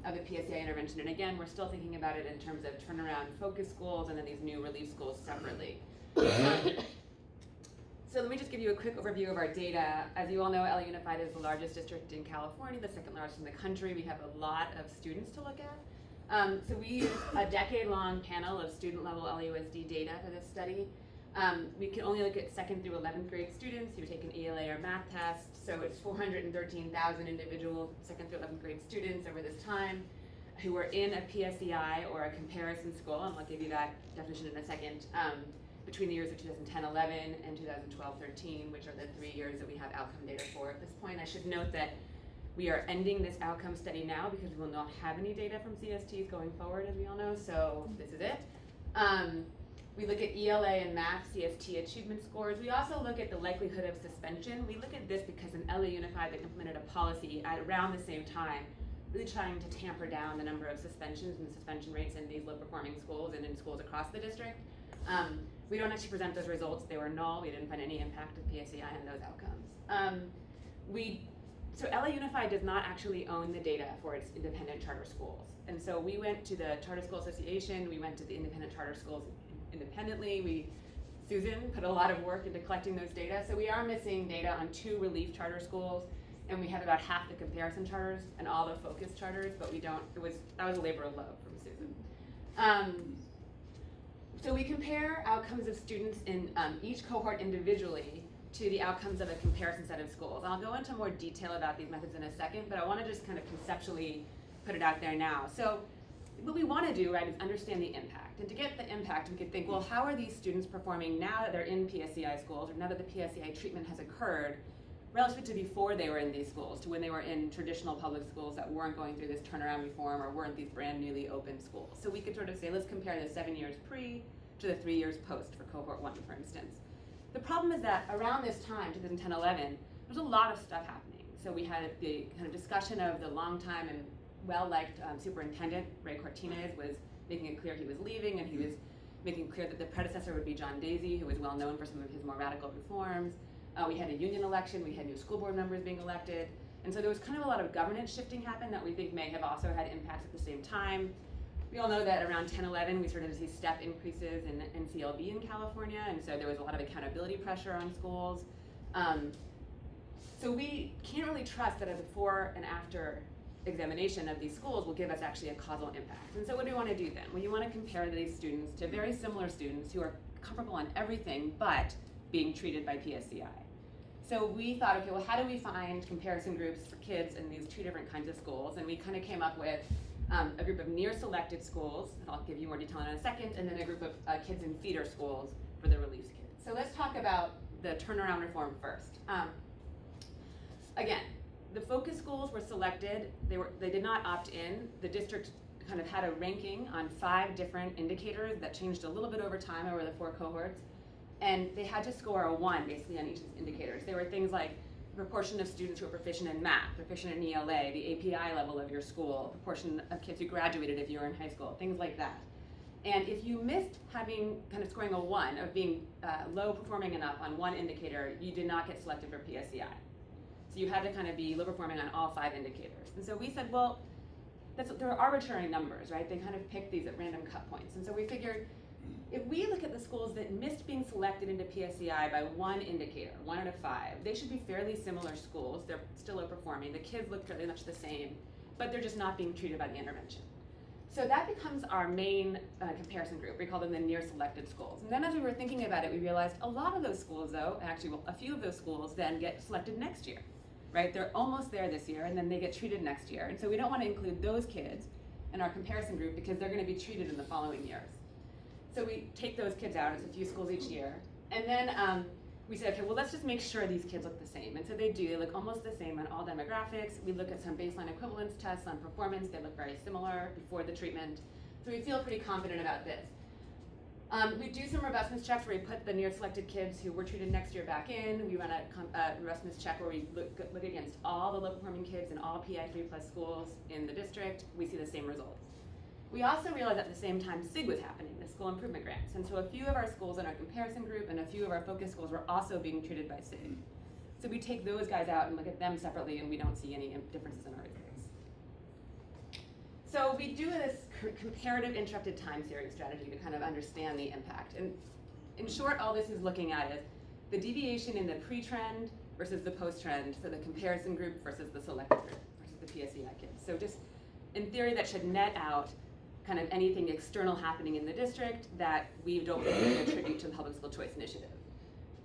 of the PSCI intervention. And again, we're still thinking about it in terms of turnaround focus schools and then these new relief schools separately. So let me just give you a quick overview of our data. As you all know, LA Unified is the largest district in California, the second largest in the country. We have a lot of students to look at. So we used a decade-long panel of student-level LAUSD data for this study. We can only look at 2nd through 11th grade students who take an ELA or math test, so it's 413,000 individual 2nd through 11th grade students over this time who were in a PSCI or a comparison school, and I'll give you that definition in a second, between the years of 2010-11 and 2012-13, which are the 3 years that we have outcome data for at this point. I should note that we are ending this outcome study now because we will not have any data from CSTs going forward, as we all know, so this is it. We look at ELA and math CST achievement scores. We also look at the likelihood of suspension. We look at this because in LA Unified they implemented a policy at around the same time, really trying to tamper down the number of suspensions and suspension rates in these low-performing schools and in schools across the district. We don't actually present those results. They were null. We didn't find any impact of PSCI on those outcomes. So LA Unified does not actually own the data for its independent charter schools. And so we went to the Charter School Association, we went to the independent charter schools independently. Susan put a lot of work into collecting those data. So we are missing data on 2 relief charter schools, and we have about half the comparison charters and all the focus charters, but we don't, that was a labor of love from Susan. So we compare outcomes of students in each cohort individually to the outcomes of a comparison set of schools. And I'll go into more detail about these methods in a second, but I want to just kind of conceptually put it out there now. So what we want to do, right, is understand the impact. And to get the impact, we could think, well, how are these students performing now that they're in PSCI schools, or now that the PSCI treatment has occurred, relative to before they were in these schools, to when they were in traditional public schools that weren't going through this turnaround reform or weren't these brand newly open schools. So we could sort of say, let's compare the 7 years pre to the 3 years post for cohort 1, for instance. The problem is that around this time, 2010-11, there's a lot of stuff happening. So we had the kind of discussion of the longtime and well-liked superintendent, Ray Cortinez, was making it clear he was leaving, and he was making clear that the predecessor would be John Daisy, who was well known for some of his more radical reforms. We had a union election, we had new school board members being elected, and so there was kind of a lot of governance shifting happen that we think may have also had impacts at the same time. We all know that around 10-11, we started to see step increases in NCLB in California, and so there was a lot of accountability pressure on schools. So we can't really trust that a before and after examination of these schools will give us actually a causal impact. And so what do we want to do then? Well, you want to compare these students to very similar students who are comparable on everything but being treated by PSCI. So we thought, okay, well, how do we find comparison groups for kids in these 2 different kinds of schools? And we kind of came up with a group of near-selected schools, and I'll give you more detail in a second, and then a group of kids in feeder schools for the release kids. So let's talk about the turnaround reform first. Again, the focus schools were selected. They did not opt in. The district kind of had a ranking on 5 different indicators that changed a little bit over time over the 4 cohorts, and they had to score a 1 basically on each of these indicators. There were things like the proportion of students who are proficient in math, proficient in ELA, the API level of your school, proportion of kids who graduated if you were in high school, things like that. And if you missed having kind of scoring a 1, of being low performing enough on 1 indicator, you did not get selected for PSCI. So you had to kind of be low performing on all 5 indicators. And so we said, well, there are arbitrary numbers, right? They kind of picked these at random cut points. And so we figured, if we look at the schools that missed being selected into PSCI by 1 indicator, 1 out of 5, they should be fairly similar schools. They're still low performing. The kids look fairly much the same, but they're just not being treated by the intervention. So that becomes our main comparison group. We call them the near-selected schools. And then as we were thinking about it, we realized a lot of those schools, though, actually, well, a few of those schools then get selected next year, right? They're almost there this year, and then they get treated next year. And so we don't want to include those kids in our comparison group because they're going to be treated in the following years. So we take those kids out. It's a few schools each year. And then we said, okay, well, let's just make sure these kids look the same. And so they do. They look almost the same on all demographics. We look at some baseline equivalence tests on performance. They look very similar before the treatment. So we feel pretty confident about this. We do some robustness checks where we put the near-selected kids who were treated next year back in. We run a robustness check where we look against all the low-performing kids in all PI3+ schools in the district. We see the same results. We also realized at the same time SIG was happening, the school improvement grants. And so a few of our schools in our comparison group and a few of our focus schools were also being treated by SIG. So we take those guys out and look at them separately, and we don't see any differences in our results. So we do this comparative interrupted time series strategy to kind of understand the impact. And in short, all this is looking at is the deviation in the pre-trend versus the post-trend for the comparison group versus the selected group versus the PSCI kids. So just in theory, that should net out kind of anything external happening in the district that we don't really attribute to the public school choice initiative.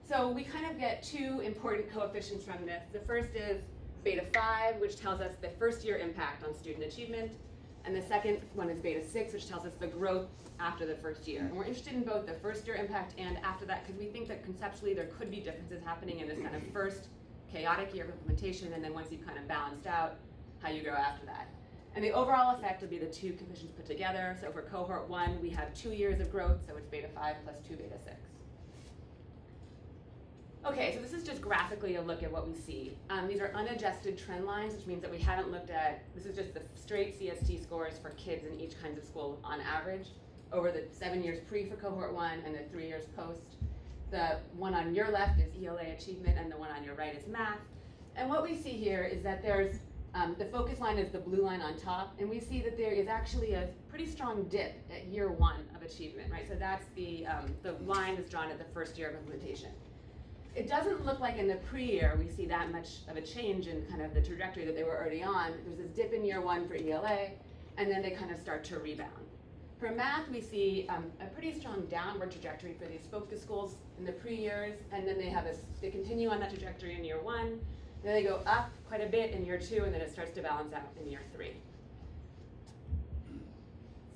So we kind of get two important coefficients from this. The first is beta 5, which tells us the first year impact on student achievement. And the second one is beta 6, which tells us the growth after the first year. And we're interested in both the first year impact and after that, because we think that conceptually there could be differences happening in this kind of first chaotic year of implementation, and then once you've kind of balanced out, how you grow after that. And the overall effect would be the two coefficients put together. So for cohort 1, we have 2 years of growth, so it's beta 5 plus 2 beta 6. Okay, so this is just graphically a look at what we see. These are unadjusted trend lines, which means that we haven't looked at, this is just the straight CST scores for kids in each kinds of school on average over the 7 years pre for cohort 1 and the 3 years post. The one on your left is ELA achievement and the one on your right is math. And what we see here is that there's, the focus line is the blue line on top, and we see that there is actually a pretty strong dip at year 1 of achievement, right? So that's the line that's drawn at the first year of implementation. It doesn't look like in the pre-year we see that much of a change in kind of the trajectory that they were already on. There's this dip in year 1 for ELA, and then they kind of start to rebound. For math, we see a pretty strong downward trajectory for these focus schools in the pre-years, and then they continue on that trajectory in year 1, then they go up quite a bit in year 2, and then it starts to balance out in year 3.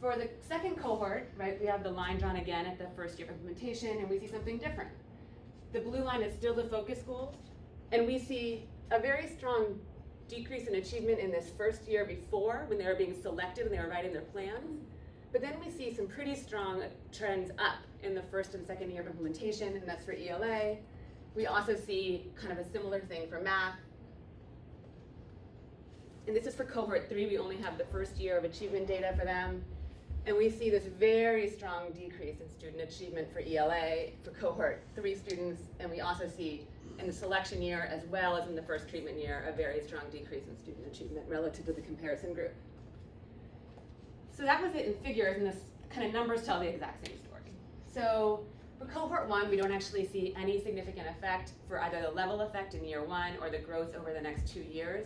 For the second cohort, right, we have the line drawn again at the first year of implementation, and we see something different. The blue line is still the focus schools, and we see a very strong decrease in achievement in this first year before when they were being selected and they were writing their plans. But then we see some pretty strong trends up in the first and second year of implementation, and that's for ELA. We also see kind of a similar thing for math. And this is for cohort 3. We only have the first year of achievement data for them. And we see this very strong decrease in student achievement for ELA for cohort 3 students, and we also see in the selection year as well as in the first treatment year a very strong decrease in student achievement relative to the comparison group. So that was it in figures, and this kind of numbers tell the exact same story. So for cohort 1, we don't actually see any significant effect for either the level effect in year 1 or the growth over the next 2 years.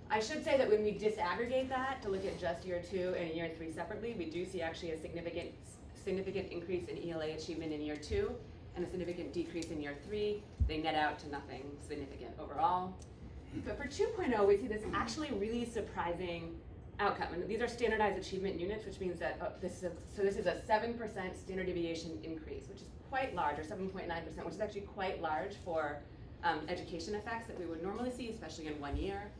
I should say that when we disaggregate that to look at just year 2 and year 3 separately, we do see actually a significant increase in ELA achievement in year 2 and a significant decrease in year 3. They net out to nothing significant overall. But for 2.0, we see this actually really surprising outcome. And these are standardized achievement units, which means that this is a 7% standard deviation increase, which is quite large, or 7.9%, which is actually quite large for education effects that we would normally see, especially in 1 year.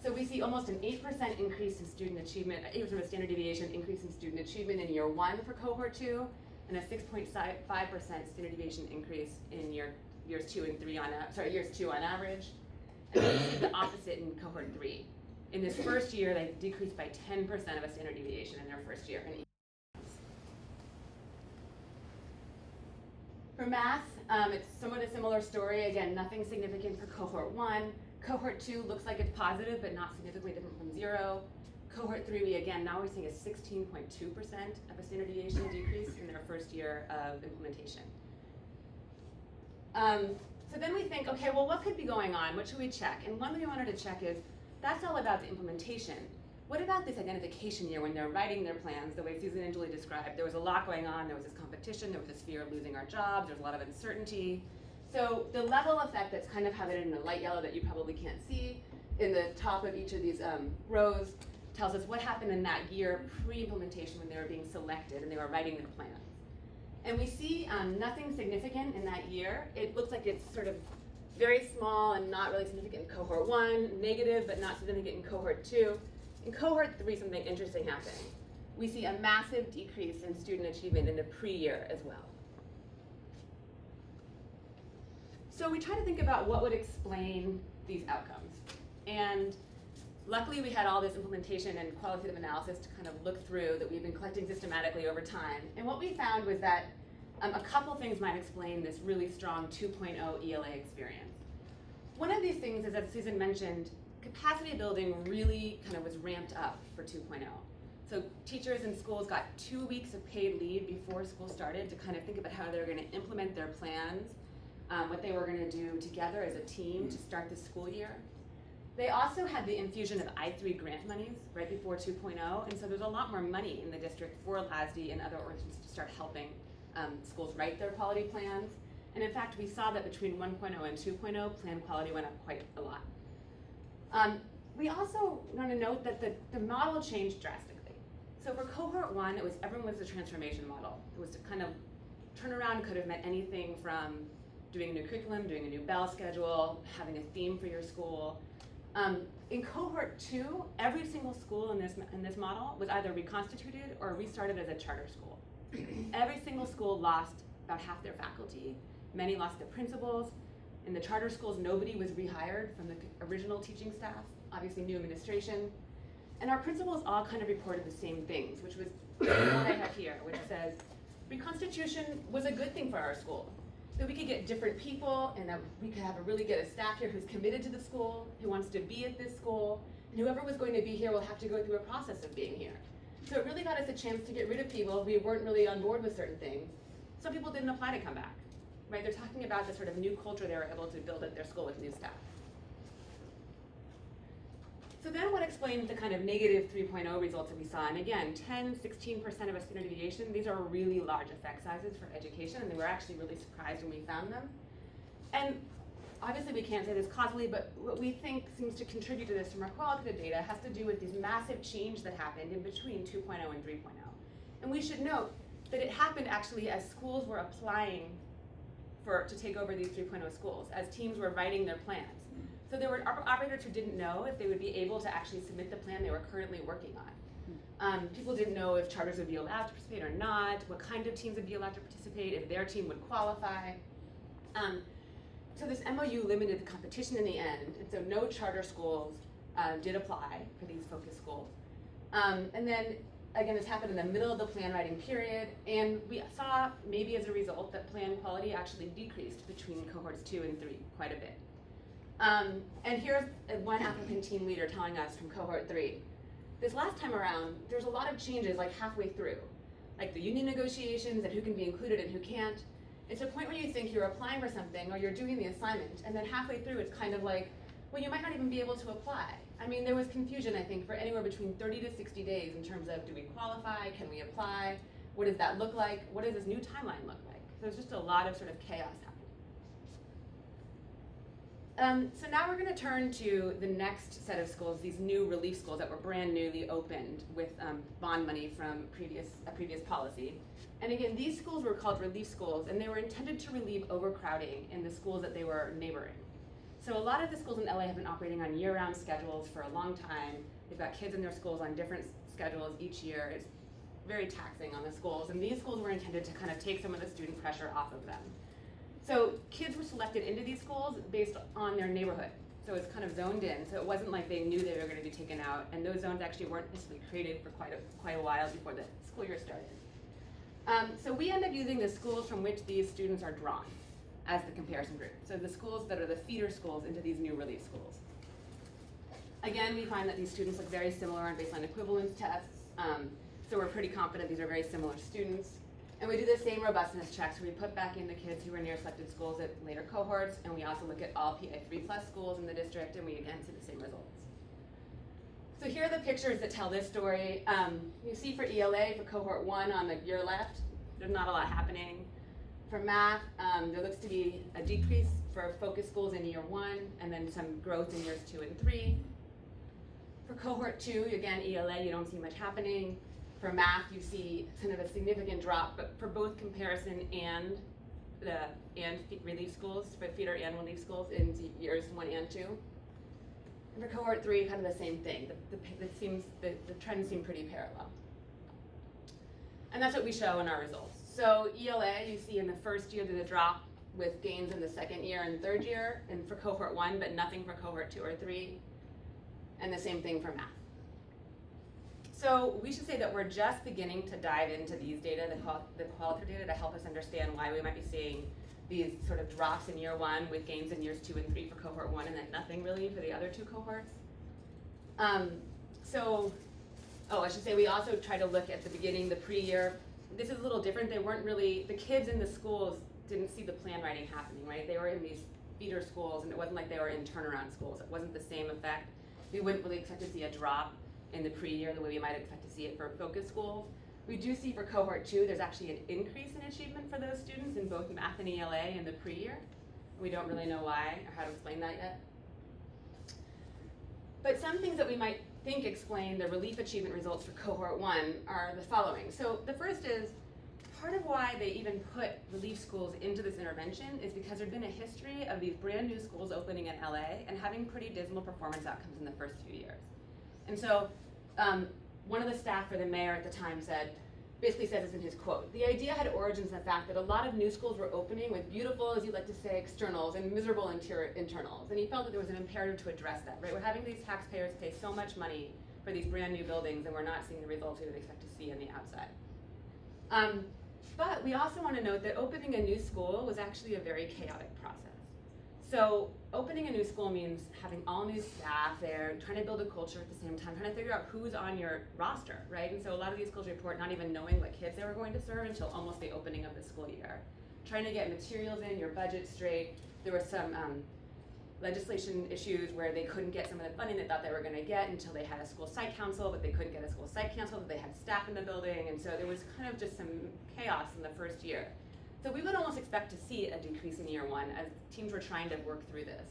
So we see almost an 8% increase in student achievement, 8% of standard deviation increase in student achievement in year 1 for cohort 2, and a 6.5% standard deviation increase in years 2 and 3 years 2 on average. And then we see the opposite in cohort 3. In this first year, they decreased by 10% of a standard deviation in their first year. For math, it's somewhat a similar story. Again, nothing significant for cohort 1. Cohort 2 looks like it's positive, but not significantly different from 0. Cohort 3, now we're seeing a 16.2% of a standard deviation decrease in their first year of implementation. So then we think, okay, well, what could be going on? What should we check? And one thing we wanted to check is, that's all about the implementation. What about this identification year when they're writing their plans, the way Susan and Julie described? There was a lot going on. There was this competition. There was this fear of losing our jobs. There was a lot of uncertainty. So the level effect that's kind of highlighted in the light yellow that you probably can't see in the top of each of these rows tells us what happened in that year pre-implementation when they were being selected and they were writing their plans. And we see nothing significant in that year. It looks like it's sort of very small and not really significant in cohort 1, negative but not significant in cohort 2. In cohort 3, something interesting happened. We see a massive decrease in student achievement in the pre-year as well. So we try to think about what would explain these outcomes. And luckily we had all this implementation and qualitative analysis to kind of look through that we've been collecting systematically over time. And what we found was that a couple things might explain this really strong 2.0 ELA experience. One of these things is, as Susan mentioned, capacity building really kind of was ramped up for 2.0. So teachers and schools got 2 weeks of paid leave before school started to kind of think about how they were going to implement their plans, what they were going to do together as a team to start the school year. They also had the infusion of I3 grant monies right before 2.0, and so there's a lot more money in the district for LAUSD and other organizations to start helping schools write their quality plans. And in fact, we saw that between 1.0 and 2.0, plan quality went up quite a lot. We also want to note that the model changed drastically. So for cohort 1, everyone was a transformation model. It was to kind of turnaround could have meant anything from doing a new curriculum, doing a new bell schedule, having a theme for your school. In cohort 2, every single school in this model was either reconstituted or restarted as a charter school. Every single school lost about half their faculty. Many lost their principals. In the charter schools, nobody was rehired from the original teaching staff, obviously new administration. And our principals all kind of reported the same things, which was what I have here, which says, reconstitution was a good thing for our school. That we could get different people and that we could really get a staff here who's committed to the school, who wants to be at this school, and whoever was going to be here will have to go through a process of being here. So it really got us a chance to get rid of people who weren't really on board with certain things. Some people didn't apply to come back, right? They're talking about the sort of new culture they were able to build at their school with new staff. So then what explains the kind of negative 3.0 results that we saw? And again, 10, 16% of a standard deviation, these are really large effect sizes for education, and we were actually really surprised when we found them. And obviously we can't say this causally, but what we think seems to contribute to this from our qualitative data has to do with this massive change that happened in between 2.0 and 3.0. And we should note that it happened actually as schools were applying to take over these 3.0 schools, as teams were writing their plans. So there were operators who didn't know if they would be able to actually submit the plan they were currently working on. People didn't know if charters would be allowed to participate or not, what kind of teams would be allowed to participate, if their team would qualify. So this MOU limited the competition in the end, and so no charter schools did apply for these focus schools. And then, again, this happened in the middle of the plan writing period, and we saw, maybe as a result, that plan quality actually decreased between cohorts 2 and 3 quite a bit. And here's one applicant team leader telling us from cohort 3. This last time around, there's a lot of changes like halfway through, like the union negotiations and who can be included and who can't. It's a point where you think you're applying for something or you're doing the assignment, and then halfway through it's kind of like, well, you might not even be able to apply. I mean, there was confusion, I think, for anywhere between 30 to 60 days in terms of, do we qualify, can we apply, what does that look like, what does this new timeline look like? There's just a lot of sort of chaos happening. So now we're going to turn to the next set of schools, these new relief schools that were brand newly opened with bond money from a previous policy. And again, these schools were called relief schools, and they were intended to relieve overcrowding in the schools that they were neighboring. So a lot of the schools in LA have been operating on year-round schedules for a long time. They've got kids in their schools on different schedules each year. It's very taxing on the schools, and these schools were intended to kind of take some of the student pressure off of them. So kids were selected into these schools based on their neighborhood. So it's kind of zoned in. So it wasn't like they knew they were going to be taken out. And those zones actually weren't necessarily created for quite a while before the school year started. So we end up using the schools from which these students are drawn as the comparison group. So the schools that are the feeder schools into these new relief schools. Again, we find that these students look very similar on baseline equivalence tests. So we're pretty confident these are very similar students. And we do the same robustness checks. So we put back in the kids who were near selected schools at later cohorts, and we also look at all PI3+ schools in the district, and we again see the same results. So here are the pictures that tell this story. You see for ELA, for cohort 1 on your left, there's not a lot happening. For math, there looks to be a decrease for focus schools in year 1, and then some growth in years 2 and 3. For cohort 2, again, ELA, you don't see much happening. For math, you see kind of a significant drop, but for both comparison and relief schools, for feeder and relief schools in years 1 and 2. And for cohort 3, kind of the same thing. The trends seem pretty parallel. And that's what we show in our results. So ELA, you see in the first year there's a drop with gains in the second year and third year, and for cohort 1, but nothing for cohort 2 or 3. And the same thing for math. So we should say that we're just beginning to dive into these data, the qualitative data, to help us understand why we might be seeing these sort of drops in year 1 with gains in years 2 and 3 for cohort 1, and then nothing really for the other 2 cohorts. I should say we also try to look at the beginning, the pre-year. This is a little different. They weren't really, the kids in the schools didn't see the plan writing happening, right? They were in these feeder schools, and it wasn't like they were in turnaround schools. It wasn't the same effect. We wouldn't really expect to see a drop in the pre-year the way we might expect to see it for focus schools. We do see for cohort 2, there's actually an increase in achievement for those students in both math and ELA in the pre-year. We don't really know why or how to explain that yet. But some things that we might think explain the relief achievement results for cohort 1 are the following. So the first is, part of why they even put relief schools into this intervention is because there's been a history of these brand new schools opening in LA and having pretty dismal performance outcomes in the first few years. And so one of the staff for the mayor at the time basically says this in his quote: the idea had origins in the fact that a lot of new schools were opening with beautiful, as you like to say, externals and miserable internals. And he felt that there was an imperative to address that, right? We're having these taxpayers pay so much money for these brand new buildings and we're not seeing the results we would expect to see on the outside. But we also want to note that opening a new school was actually a very chaotic process. So opening a new school means having all new staff there, trying to build a culture at the same time, trying to figure out who's on your roster, right? And so a lot of these schools report not even knowing what kids they were going to serve until almost the opening of the school year. Trying to get materials in, your budget straight. There were some legislation issues where they couldn't get some of the funding they thought they were going to get until they had a school site council, but they couldn't get a school site council, but they had staff in the building, and so there was kind of just some chaos in the first year. So we would almost expect to see a decrease in year 1 as teams were trying to work through this.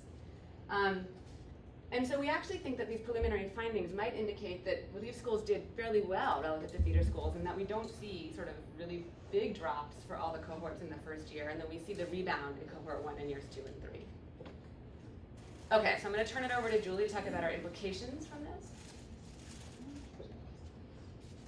And so we actually think that these preliminary findings might indicate that relief schools did fairly well relative to feeder schools, and that we don't see sort of really big drops for all the cohorts in the first year, and then we see the rebound in cohort 1 in years 2 and 3. Okay, so I'm going to turn it over to Julie to talk about our implications from this.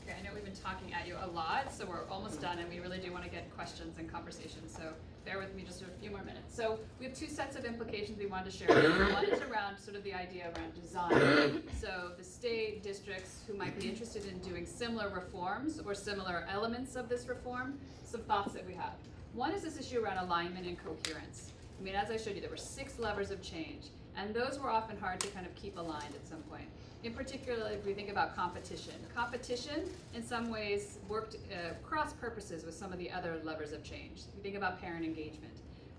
Okay, I know we've been talking at you a lot, so we're almost done, and we really do want to get questions and conversations, so bear with me just for a few more minutes. So we have 2 sets of implications we wanted to share. One is around sort of the idea around design. So the state districts who might be interested in doing similar reforms or similar elements of this reform, some thoughts that we have. One is this issue around alignment and coherence. I mean, as I showed you, there were 6 levers of change, and those were often hard to kind of keep aligned at some point. In particular, if we think about competition. Competition, in some ways, worked cross purposes with some of the other levers of change. If you think about parent engagement,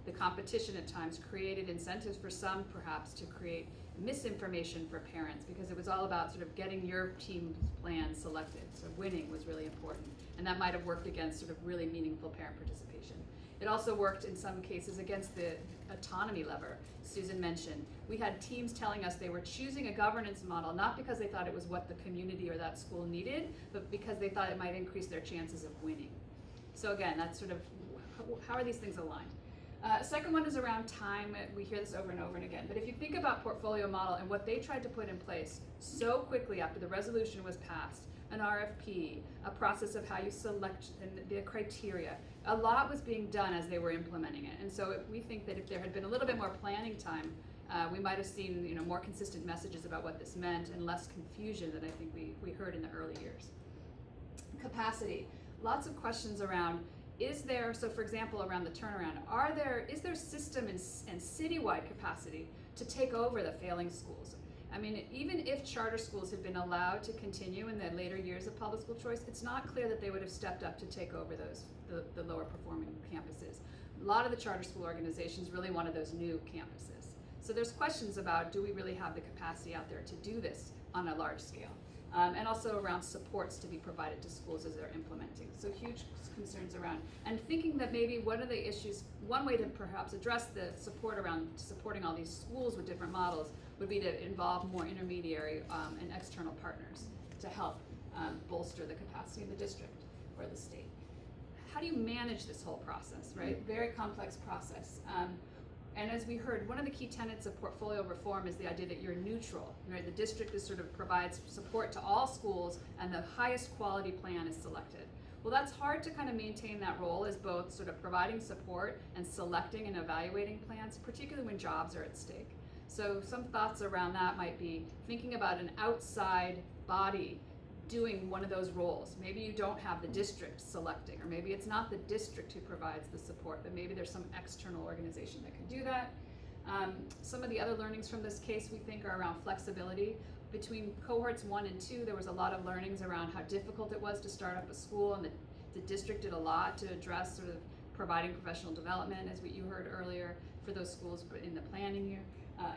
the competition at times created incentives for some, perhaps, to create misinformation for parents, because it was all about sort of getting your team's plan selected. So winning was really important, and that might have worked against sort of really meaningful parent participation. It also worked in some cases against the autonomy lever Susan mentioned. We had teams telling us they were choosing a governance model not because they thought it was what the community or that school needed, but because they thought it might increase their chances of winning. So again, that's sort of, how are these things aligned? Second one is around time. We hear this over and over and again. But if you think about portfolio model and what they tried to put in place so quickly after the resolution was passed, an RFP, a process of how you select the criteria, a lot was being done as they were implementing it. And so we think that if there had been a little bit more planning time, we might have seen more consistent messages about what this meant and less confusion than I think we heard in the early years. Capacity. Lots of questions around, is there, so for example, around the turnaround, is there system and citywide capacity to take over the failing schools? I mean, even if charter schools had been allowed to continue in the later years of public school choice, it's not clear that they would have stepped up to take over the lower performing campuses. A lot of the charter school organizations really wanted those new campuses. So there's questions about, do we really have the capacity out there to do this on a large scale? And also around supports to be provided to schools as they're implementing. So huge concerns around, and thinking that maybe one of the issues, one way to perhaps address the support around supporting all these schools with different models would be to involve more intermediary and external partners to help bolster the capacity of the district or the state. How do you manage this whole process, right? Very complex process. And as we heard, one of the key tenets of portfolio reform is the idea that you're neutral, right? The district is sort of provides support to all schools and the highest quality plan is selected. Well, that's hard to kind of maintain that role as both sort of providing support and selecting and evaluating plans, particularly when jobs are at stake. So some thoughts around that might be thinking about an outside body doing one of those roles. Maybe you don't have the district selecting, or maybe it's not the district who provides the support, but maybe there's some external organization that can do that. Some of the other learnings from this case we think are around flexibility. Between cohorts 1 and 2, there was a lot of learnings around how difficult it was to start up a school, and the district did a lot to address sort of providing professional development, as you heard earlier, for those schools in the planning year,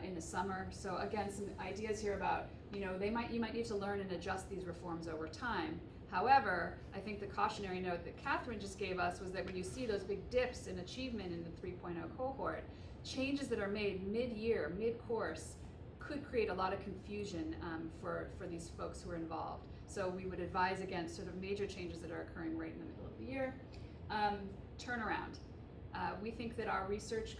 in the summer. So again, some ideas here about, you might need to learn and adjust these reforms over time. However, I think the cautionary note that Catherine just gave us was that when you see those big dips in achievement in the 3.0 cohort, changes that are made mid-year, mid-course, could create a lot of confusion for these folks who are involved. So we would advise against sort of major changes that are occurring right in the middle of the year. Turnaround. We think that our research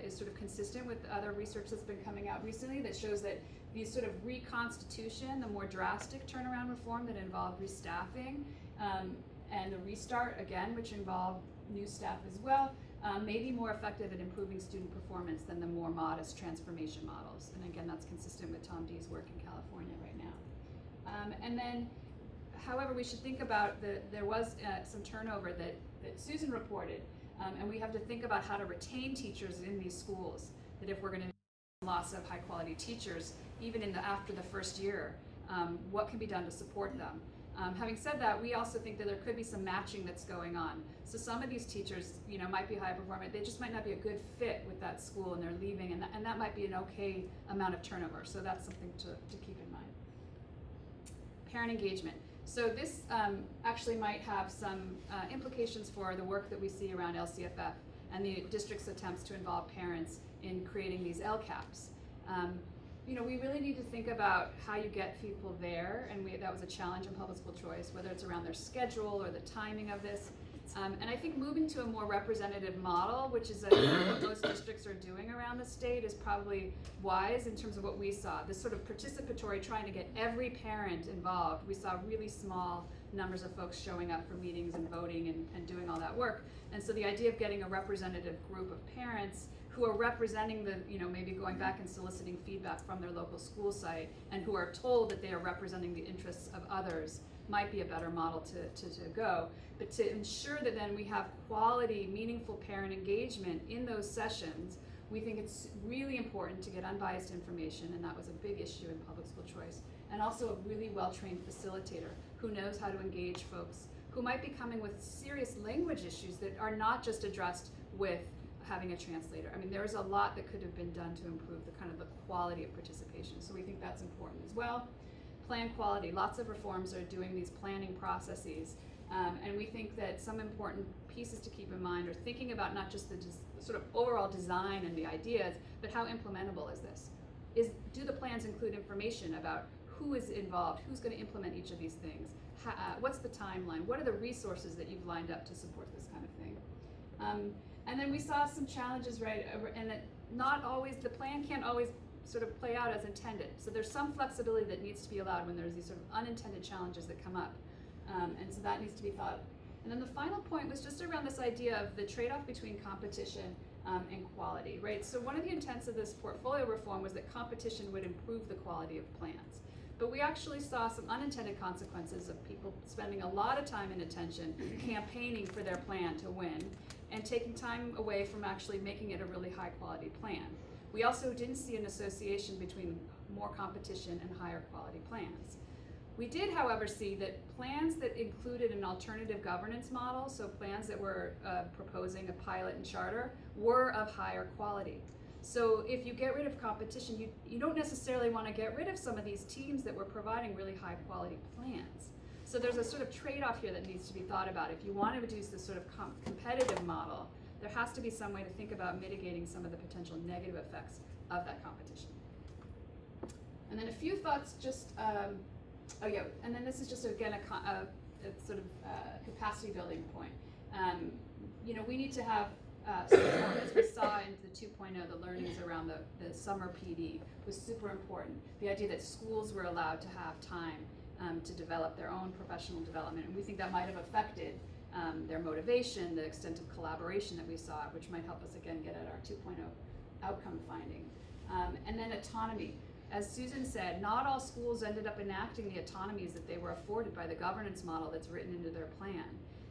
is sort of consistent with other research that's been coming out recently that shows that these sort of reconstitution, the more drastic turnaround reform that involved restaffing, and the restart, again, which involved new staff as well, may be more effective at improving student performance than the more modest transformation models. And again, that's consistent with Tom D's work in California right now. And then, however, we should think about there was some turnover that Susan reported, and we have to think about how to retain teachers in these schools, that if we're going to loss of high quality teachers, even after the first year, what can be done to support them? Having said that, we also think that there could be some matching that's going on. So some of these teachers, might be high performing, they just might not be a good fit with that school and they're leaving, and that might be an okay amount of turnover. So that's something to keep in mind. Parent engagement. So this actually might have some implications for the work that we see around LCFF and the district's attempts to involve parents in creating these LCAPs. We really need to think about how you get people there, and that was a challenge in public school choice, whether it's around their schedule or the timing of this. And I think moving to a more representative model, which is what most districts are doing around the state, is probably wise in terms of what we saw. This sort of participatory, trying to get every parent involved. We saw really small numbers of folks showing up for meetings and voting and doing all that work. And so the idea of getting a representative group of parents who are representing maybe going back and soliciting feedback from their local school site, and who are told that they are representing the interests of others, might be a better model to go. But to ensure that then we have quality, meaningful parent engagement in those sessions, we think it's really important to get unbiased information, and that was a big issue in public school choice. And also a really well-trained facilitator who knows how to engage folks who might be coming with serious language issues that are not just addressed with having a translator. I mean, there is a lot that could have been done to improve the quality of participation. So we think that's important as well. Plan quality. Lots of reforms are doing these planning processes. And we think that some important pieces to keep in mind are thinking about not just the sort of overall design and the ideas, but how implementable is this? Do the plans include information about who is involved, who's going to implement each of these things? What's the timeline? What are the resources that you've lined up to support this kind of thing? And then we saw some challenges, right, and that not always, the plan can't always sort of play out as intended. So there's some flexibility that needs to be allowed when there's these sort of unintended challenges that come up. And so that needs to be thought of. And then the final point was just around this idea of the trade-off between competition and quality, right? So one of the intents of this portfolio reform was that competition would improve the quality of plans. But we actually saw some unintended consequences of people spending a lot of time and attention campaigning for their plan to win, and taking time away from actually making it a really high quality plan. We also didn't see an association between more competition and higher quality plans. We did, however, see that plans that included an alternative governance model, so plans that were proposing a pilot and charter, were of higher quality. So if you get rid of competition, you don't necessarily want to get rid of some of these teams that were providing really high quality plans. So there's a sort of trade-off here that needs to be thought about. If you want to reduce this sort of competitive model, there has to be some way to think about mitigating some of the potential negative effects of that competition. And then a few thoughts just, and then this is just again a sort of capacity building point. We need to have as we saw in the 2.0, the learnings around the summer PD was super important. The idea that schools were allowed to have time to develop their own professional development, and we think that might have affected their motivation, the extent of collaboration that we saw, which might help us again get at our 2.0 outcome finding. And then autonomy. As Susan said, not all schools ended up enacting the autonomies that they were afforded by the governance model that's written into their plan.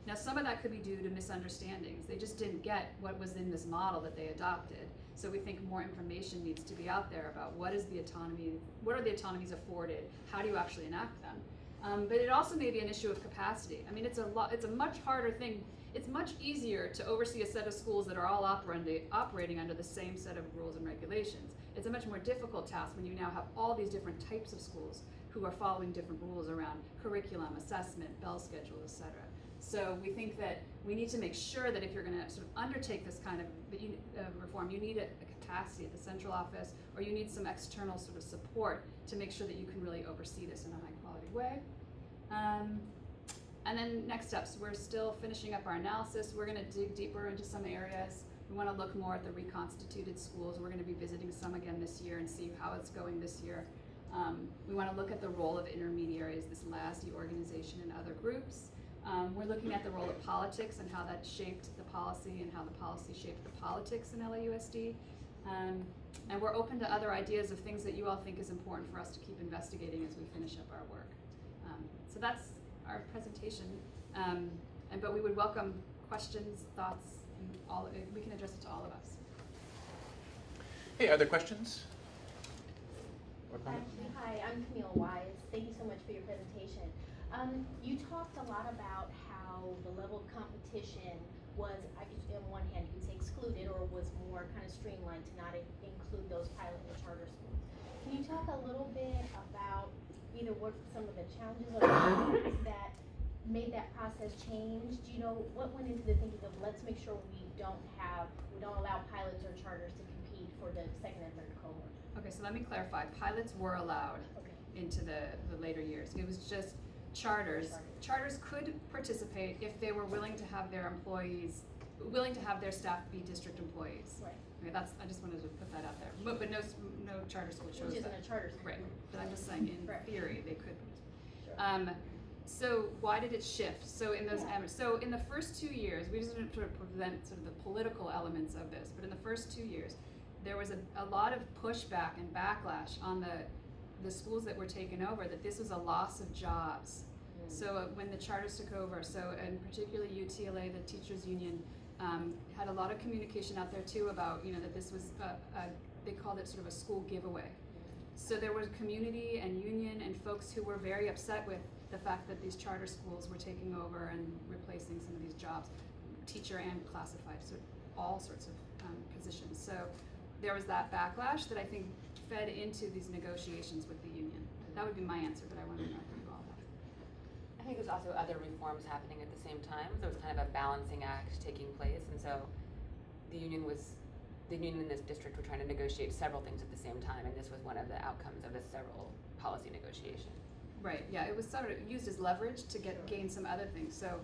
Now, some of that could be due to misunderstandings. They just didn't get what was in this model that they adopted. So we think more information needs to be out there about what is the autonomy, what are the autonomies afforded, how do you actually enact them? But it also may be an issue of capacity. I mean, it's a much harder thing. It's much easier to oversee a set of schools that are all operating under the same set of rules and regulations. It's a much more difficult task when you now have all these different types of schools who are following different rules around curriculum, assessment, bell schedule, etc. So we think that we need to make sure that if you're going to sort of undertake this kind of reform, you need a capacity at the central office, or you need some external sort of support to make sure that you can really oversee this in a high quality way. And then next steps, we're still finishing up our analysis. We're going to dig deeper into some areas. We want to look more at the reconstituted schools. We're going to be visiting some again this year and see how it's going this year. We want to look at the role of intermediaries, this LAUSD organization and other groups. We're looking at the role of politics and how that shaped the policy and how the policy shaped the politics in LAUSD. And we're open to other ideas of things that you all think is important for us to keep investigating as we finish up our work. So that's our presentation. But we would welcome questions, thoughts, and we can address it to all of us. Hey, are there questions? Or comments? Hi, I'm Camille Wise. Thank you so much for your presentation. You talked a lot about how the level of competition was, I guess, on one hand, you could say excluded, or was more kind of streamlined to not include those pilot and charter schools. Can you talk a little bit about either what some of the challenges or the that made that process change? Do you know what went into the thinking of let's make sure we don't allow pilots or charters to compete for the second and third cohort? Okay, so let me clarify. Pilots were allowed into the later years. It was just charters. Charters could participate if they were willing to have their employees, willing to have their staff be district employees. Right. Okay, I just wanted to put that out there. But no charter school chose Which isn't that. a charter school. Right. But I'm just saying in Correct. theory they could. Sure. So why did it shift? So in those so in the first 2 years, we just want to prevent sort of the political elements of this, but in the first 2 years, there was a lot of pushback and backlash on the schools that were taken over that this was a loss of jobs. So when the charters took over, and particularly UTLA, the teachers union, had a lot of communication out there too about, that this was they called it sort of a school giveaway. So there was community and union and folks who were very upset with the fact that these charter schools were taking over and replacing some of these jobs, teacher and classified, so all sorts of positions. So there was that backlash that I think fed into these negotiations with the union. That would be my answer, but I want to know from you all that. I think there's also other reforms happening at the same time. There was kind of a balancing act taking place, and so the union in this district were trying to negotiate several things at the same time, and this was one of the outcomes of the several policy negotiations. Right, yeah, it was sort of used as leverage to gain some other things. So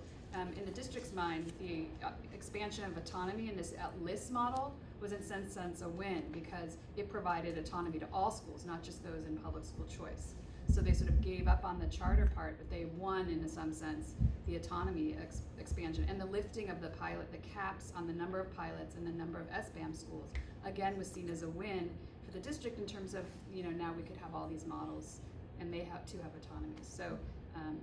in the district's mind, the expansion of autonomy in this LIS model was in some sense a win because it provided autonomy to all schools, not just those in public school choice. So they sort of gave up on the charter part, but they won in some sense the autonomy expansion and the lifting of the caps on the number of pilots and the number of SBAM schools, again, was seen as a win for the district in terms of, now we could have all these models and they have autonomy. So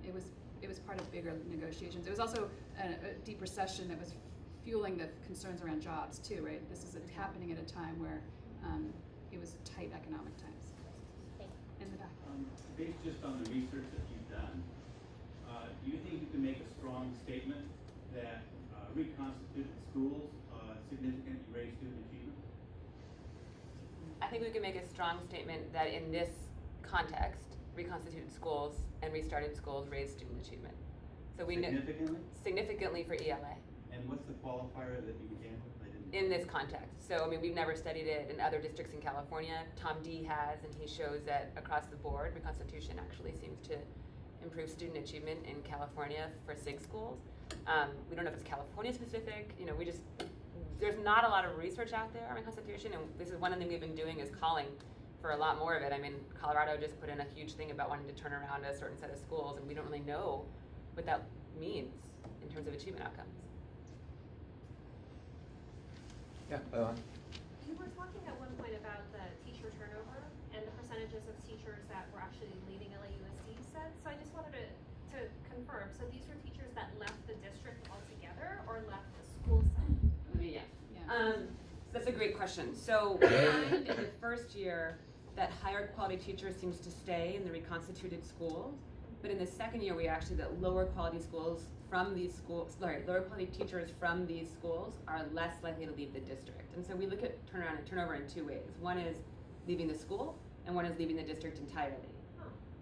it was part of bigger negotiations. It was also a deep recession that was fueling the concerns around jobs too, right? This is happening at a time where it was tight economic times. In the back. Based just on the research that you've done, do you think you can make a strong statement that reconstituted schools significantly raise student achievement? I think we can make a strong statement that in this context, reconstituted schools and restarted schools raise student achievement. So we know significantly for ELA. And what's the qualifier that you began with? In this context. So, we've never studied it in other districts in California. Tom D has, and he shows that across the board, reconstitution actually seems to improve student achievement in California for SIG schools. We don't know if it's California specific. There's not a lot of research out there on reconstitution, and this is one of the things we've been doing is calling for a lot more of it. Colorado just put in a huge thing about wanting to turn around a certain set of schools, and we don't really know what that means in terms of achievement outcomes. Yeah, You were talking at one point about the teacher turnover and the percentages of teachers that were actually leaving LAUSD set. So I just wanted to confirm. So these were teachers that left the district altogether or left the school set? That's a great question. So we find in the first year that higher quality teachers seems to stay in the reconstituted schools, But in the second year, we actually, the lower quality schools from these schools, lower quality teachers from these schools are less likely to leave the district. And so we look at turnaround and turnover in two ways. One is leaving the school, and one is leaving the district entirely.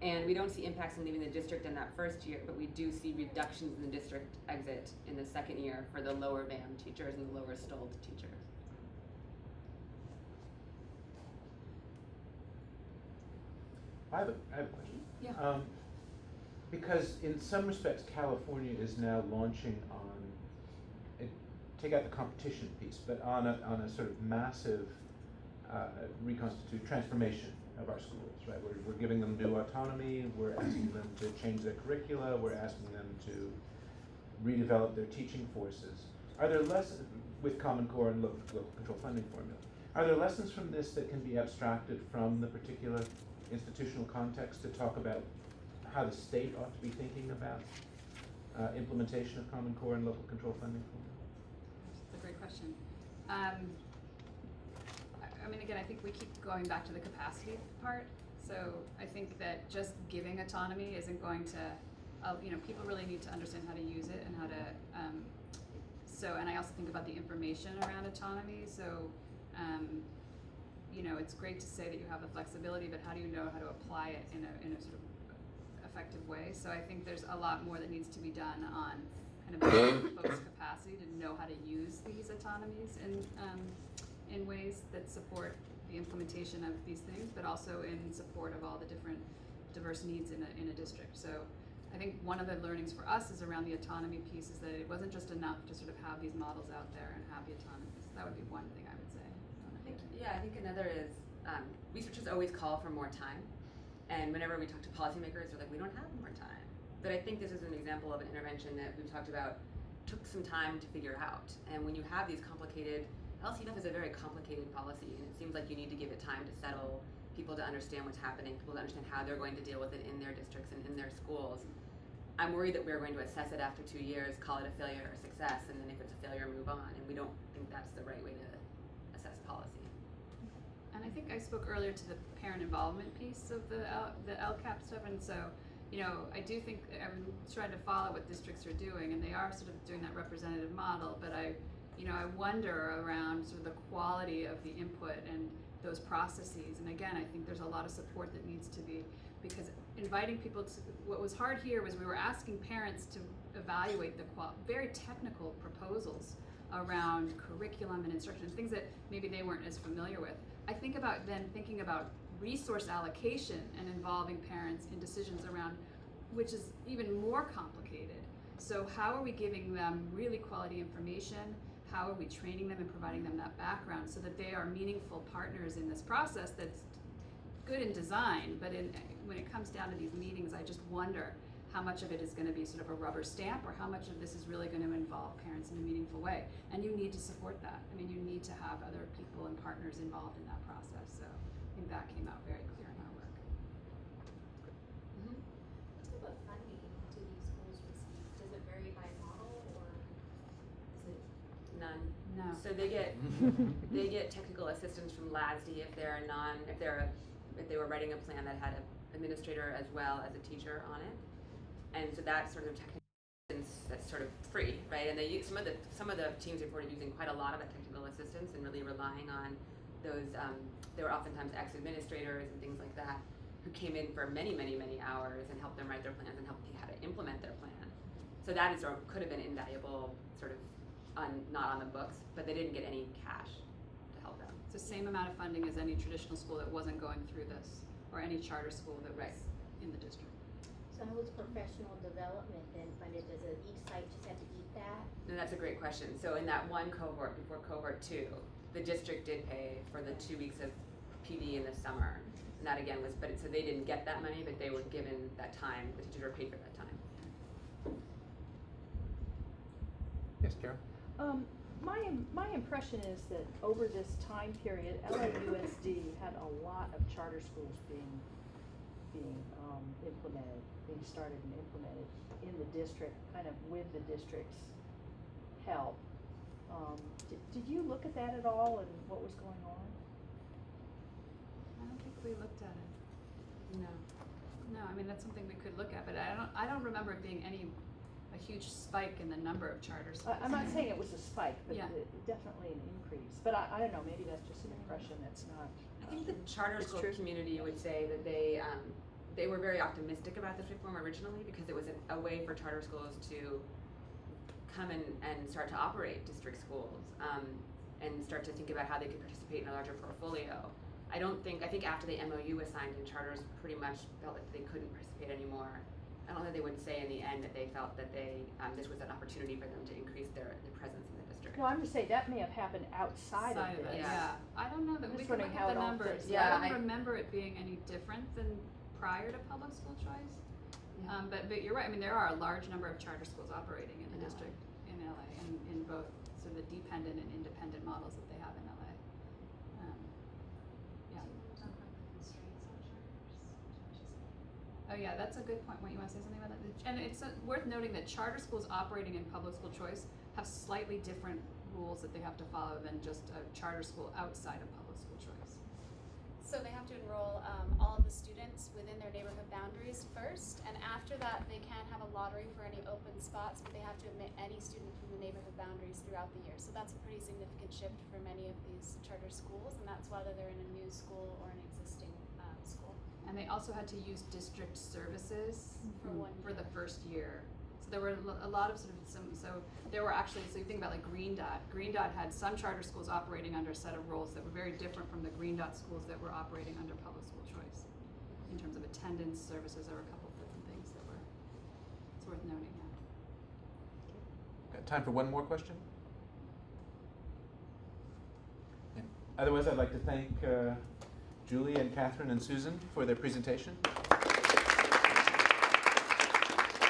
And we don't see impacts in leaving the district in that first year, but we do see reductions in the district exit in the second year for the lower BAM teachers and the lower STOLD teachers. I have a question. Yeah. Because in some respects, California is now launching on, take out the competition piece, but on a sort of massive transformation of our schools, right? We're giving them new autonomy, we're asking them to change their curricula, we're asking them to redevelop their teaching forces. Are there lessons, with Common Core and local control funding formula, are there lessons from this that can be abstracted from the particular institutional context to talk about how the state ought to be thinking about implementation of Common Core and local control funding formula? That's a great question. I mean, again, I think we keep going back to the capacity part. So I think that just giving autonomy isn't going to, people really need to understand how to use it and how to, and I also think about the information around autonomy. So, it's great to say that you have the flexibility, but how do you know how to apply it in a sort of effective way? So I think there's a lot more that needs to be done on kind of building folks' capacity to know how to use these autonomies in ways that support the implementation of these things, but also in support of all the different diverse needs in a district. So I think one of the learnings for us is around the autonomy piece is that it wasn't just enough to sort of have these models out there and have the autonomies. That would be one thing I would say. I think another is researchers always call for more time, and whenever we talk to policymakers, they're like, we don't have more time. But I think this is an example of an intervention that we've talked about took some time to figure out. And when you have these complicated, LCNF is a very complicated policy, and it seems like you need to give it time to settle, people to understand what's happening, people to understand how they're going to deal with it in their districts and in their schools. I'm worried that we're going to assess it after 2 years, call it a failure or success, and then if it's a failure, move on. And we don't think that's the right way to assess policy. And I think I spoke earlier to the parent involvement piece of the LCAP stuff, and so, I do think I'm trying to follow what districts are doing, and they are sort of doing that representative model, but I wonder around sort of the quality of the input and those processes. And again, I think there's a lot of support that needs to be, because inviting people to, what was hard here was we were asking parents to evaluate the very technical proposals around curriculum and instruction, things that maybe they weren't as familiar with. I think about then thinking about resource allocation and involving parents in decisions around, which is even more complicated. So how are we giving them really quality information? How are we training them and providing them that background so that they are meaningful partners in this process that's good in design, but when it comes down to these meetings, I just wonder how much of it is going to be sort of a rubber stamp, or how much of this is really going to involve parents in a meaningful way. And you need to support that. I mean, you need to have other people and partners involved in that process. So I think that came out very clear in our work. What type of funding do these schools receive? Does it vary by model, or is it? None. No. So they get technical assistance from LAUSD if they were writing a plan that had an administrator as well as a teacher on it, and so that sort of technical assistance that's sort of free, right? And they use some of the teams reported using quite a lot of that technical assistance and really relying on those. There were oftentimes ex-administrators and things like that who came in for many hours and helped them write their plans and helped how to implement their plan. So that is or could have been invaluable, sort of not on the books, but they didn't get any cash to help them. It's the same amount of funding as any traditional school that wasn't going through this, or any charter school that was in the district. So how is professional development then funded? Does each site just have to eat that? No, that's a great question. So in that one cohort, before cohort 2, the district did pay for the 2 weeks of PD in the summer. And that again was, so they didn't get that money, but they were given that time, the teachers were paid for that time. Yes, Karen? My impression is that over this time period, LAUSD had a lot of charter schools being implemented, being started and implemented in the district, kind of with the district's help. Did you look at that at all and what was going on? I don't think we looked at it. No. No, I mean, that's something we could look at, but I don't remember it being a huge spike in the number of charter schools. I'm not saying it was a spike, but Yeah. definitely an increase. But I don't know, maybe that's just an impression that's not. I think the charter It's school true. community would say that they were very optimistic about this reform originally because it was a way for charter schools to come and start to operate district schools and start to think about how they could participate in a larger portfolio. I think after the MOU was signed and charters pretty much felt like they couldn't participate anymore, I don't think they would say in the end that they felt that this was an opportunity for them to increase their presence in the district. Well, I'm just saying that may have happened outside Side of of this. it, yeah. I don't know that I'm we just can wondering look how at the it all numbers. fits. Yeah, I I- don't remember it being any different than prior to public school choice. Yeah. But you're right, I mean, there are a large number of charter schools operating in the In LA. district in LA, and in both sort of the dependent and independent models that they have in LA. Yeah. Oh yeah, that's a good point. What, you want to say something about that? And it's worth noting that charter schools operating in public school choice have slightly different rules that they have to follow than just a charter school outside of public school choice. So they have to enroll all of the students within their neighborhood boundaries first, and after that they can have a lottery for any open spots, but they have to admit any student from the neighborhood boundaries throughout the year. So that's a pretty significant shift for many of these charter schools, and that's whether they're in a new school or an existing school. And they also had to use district services For 1 for the year. first year. So there were a lot of so there were actually, so you think about like Green Dot. Green Dot had some charter schools operating under a set of rules that were very different from the Green Dot schools that were operating under public school choice. In terms of attendance, services, there were a couple of different things that were, it's worth noting, yeah. Got time for one more question? Yeah. Otherwise, I'd like to thank Julie and Catherine and Susan for their presentation.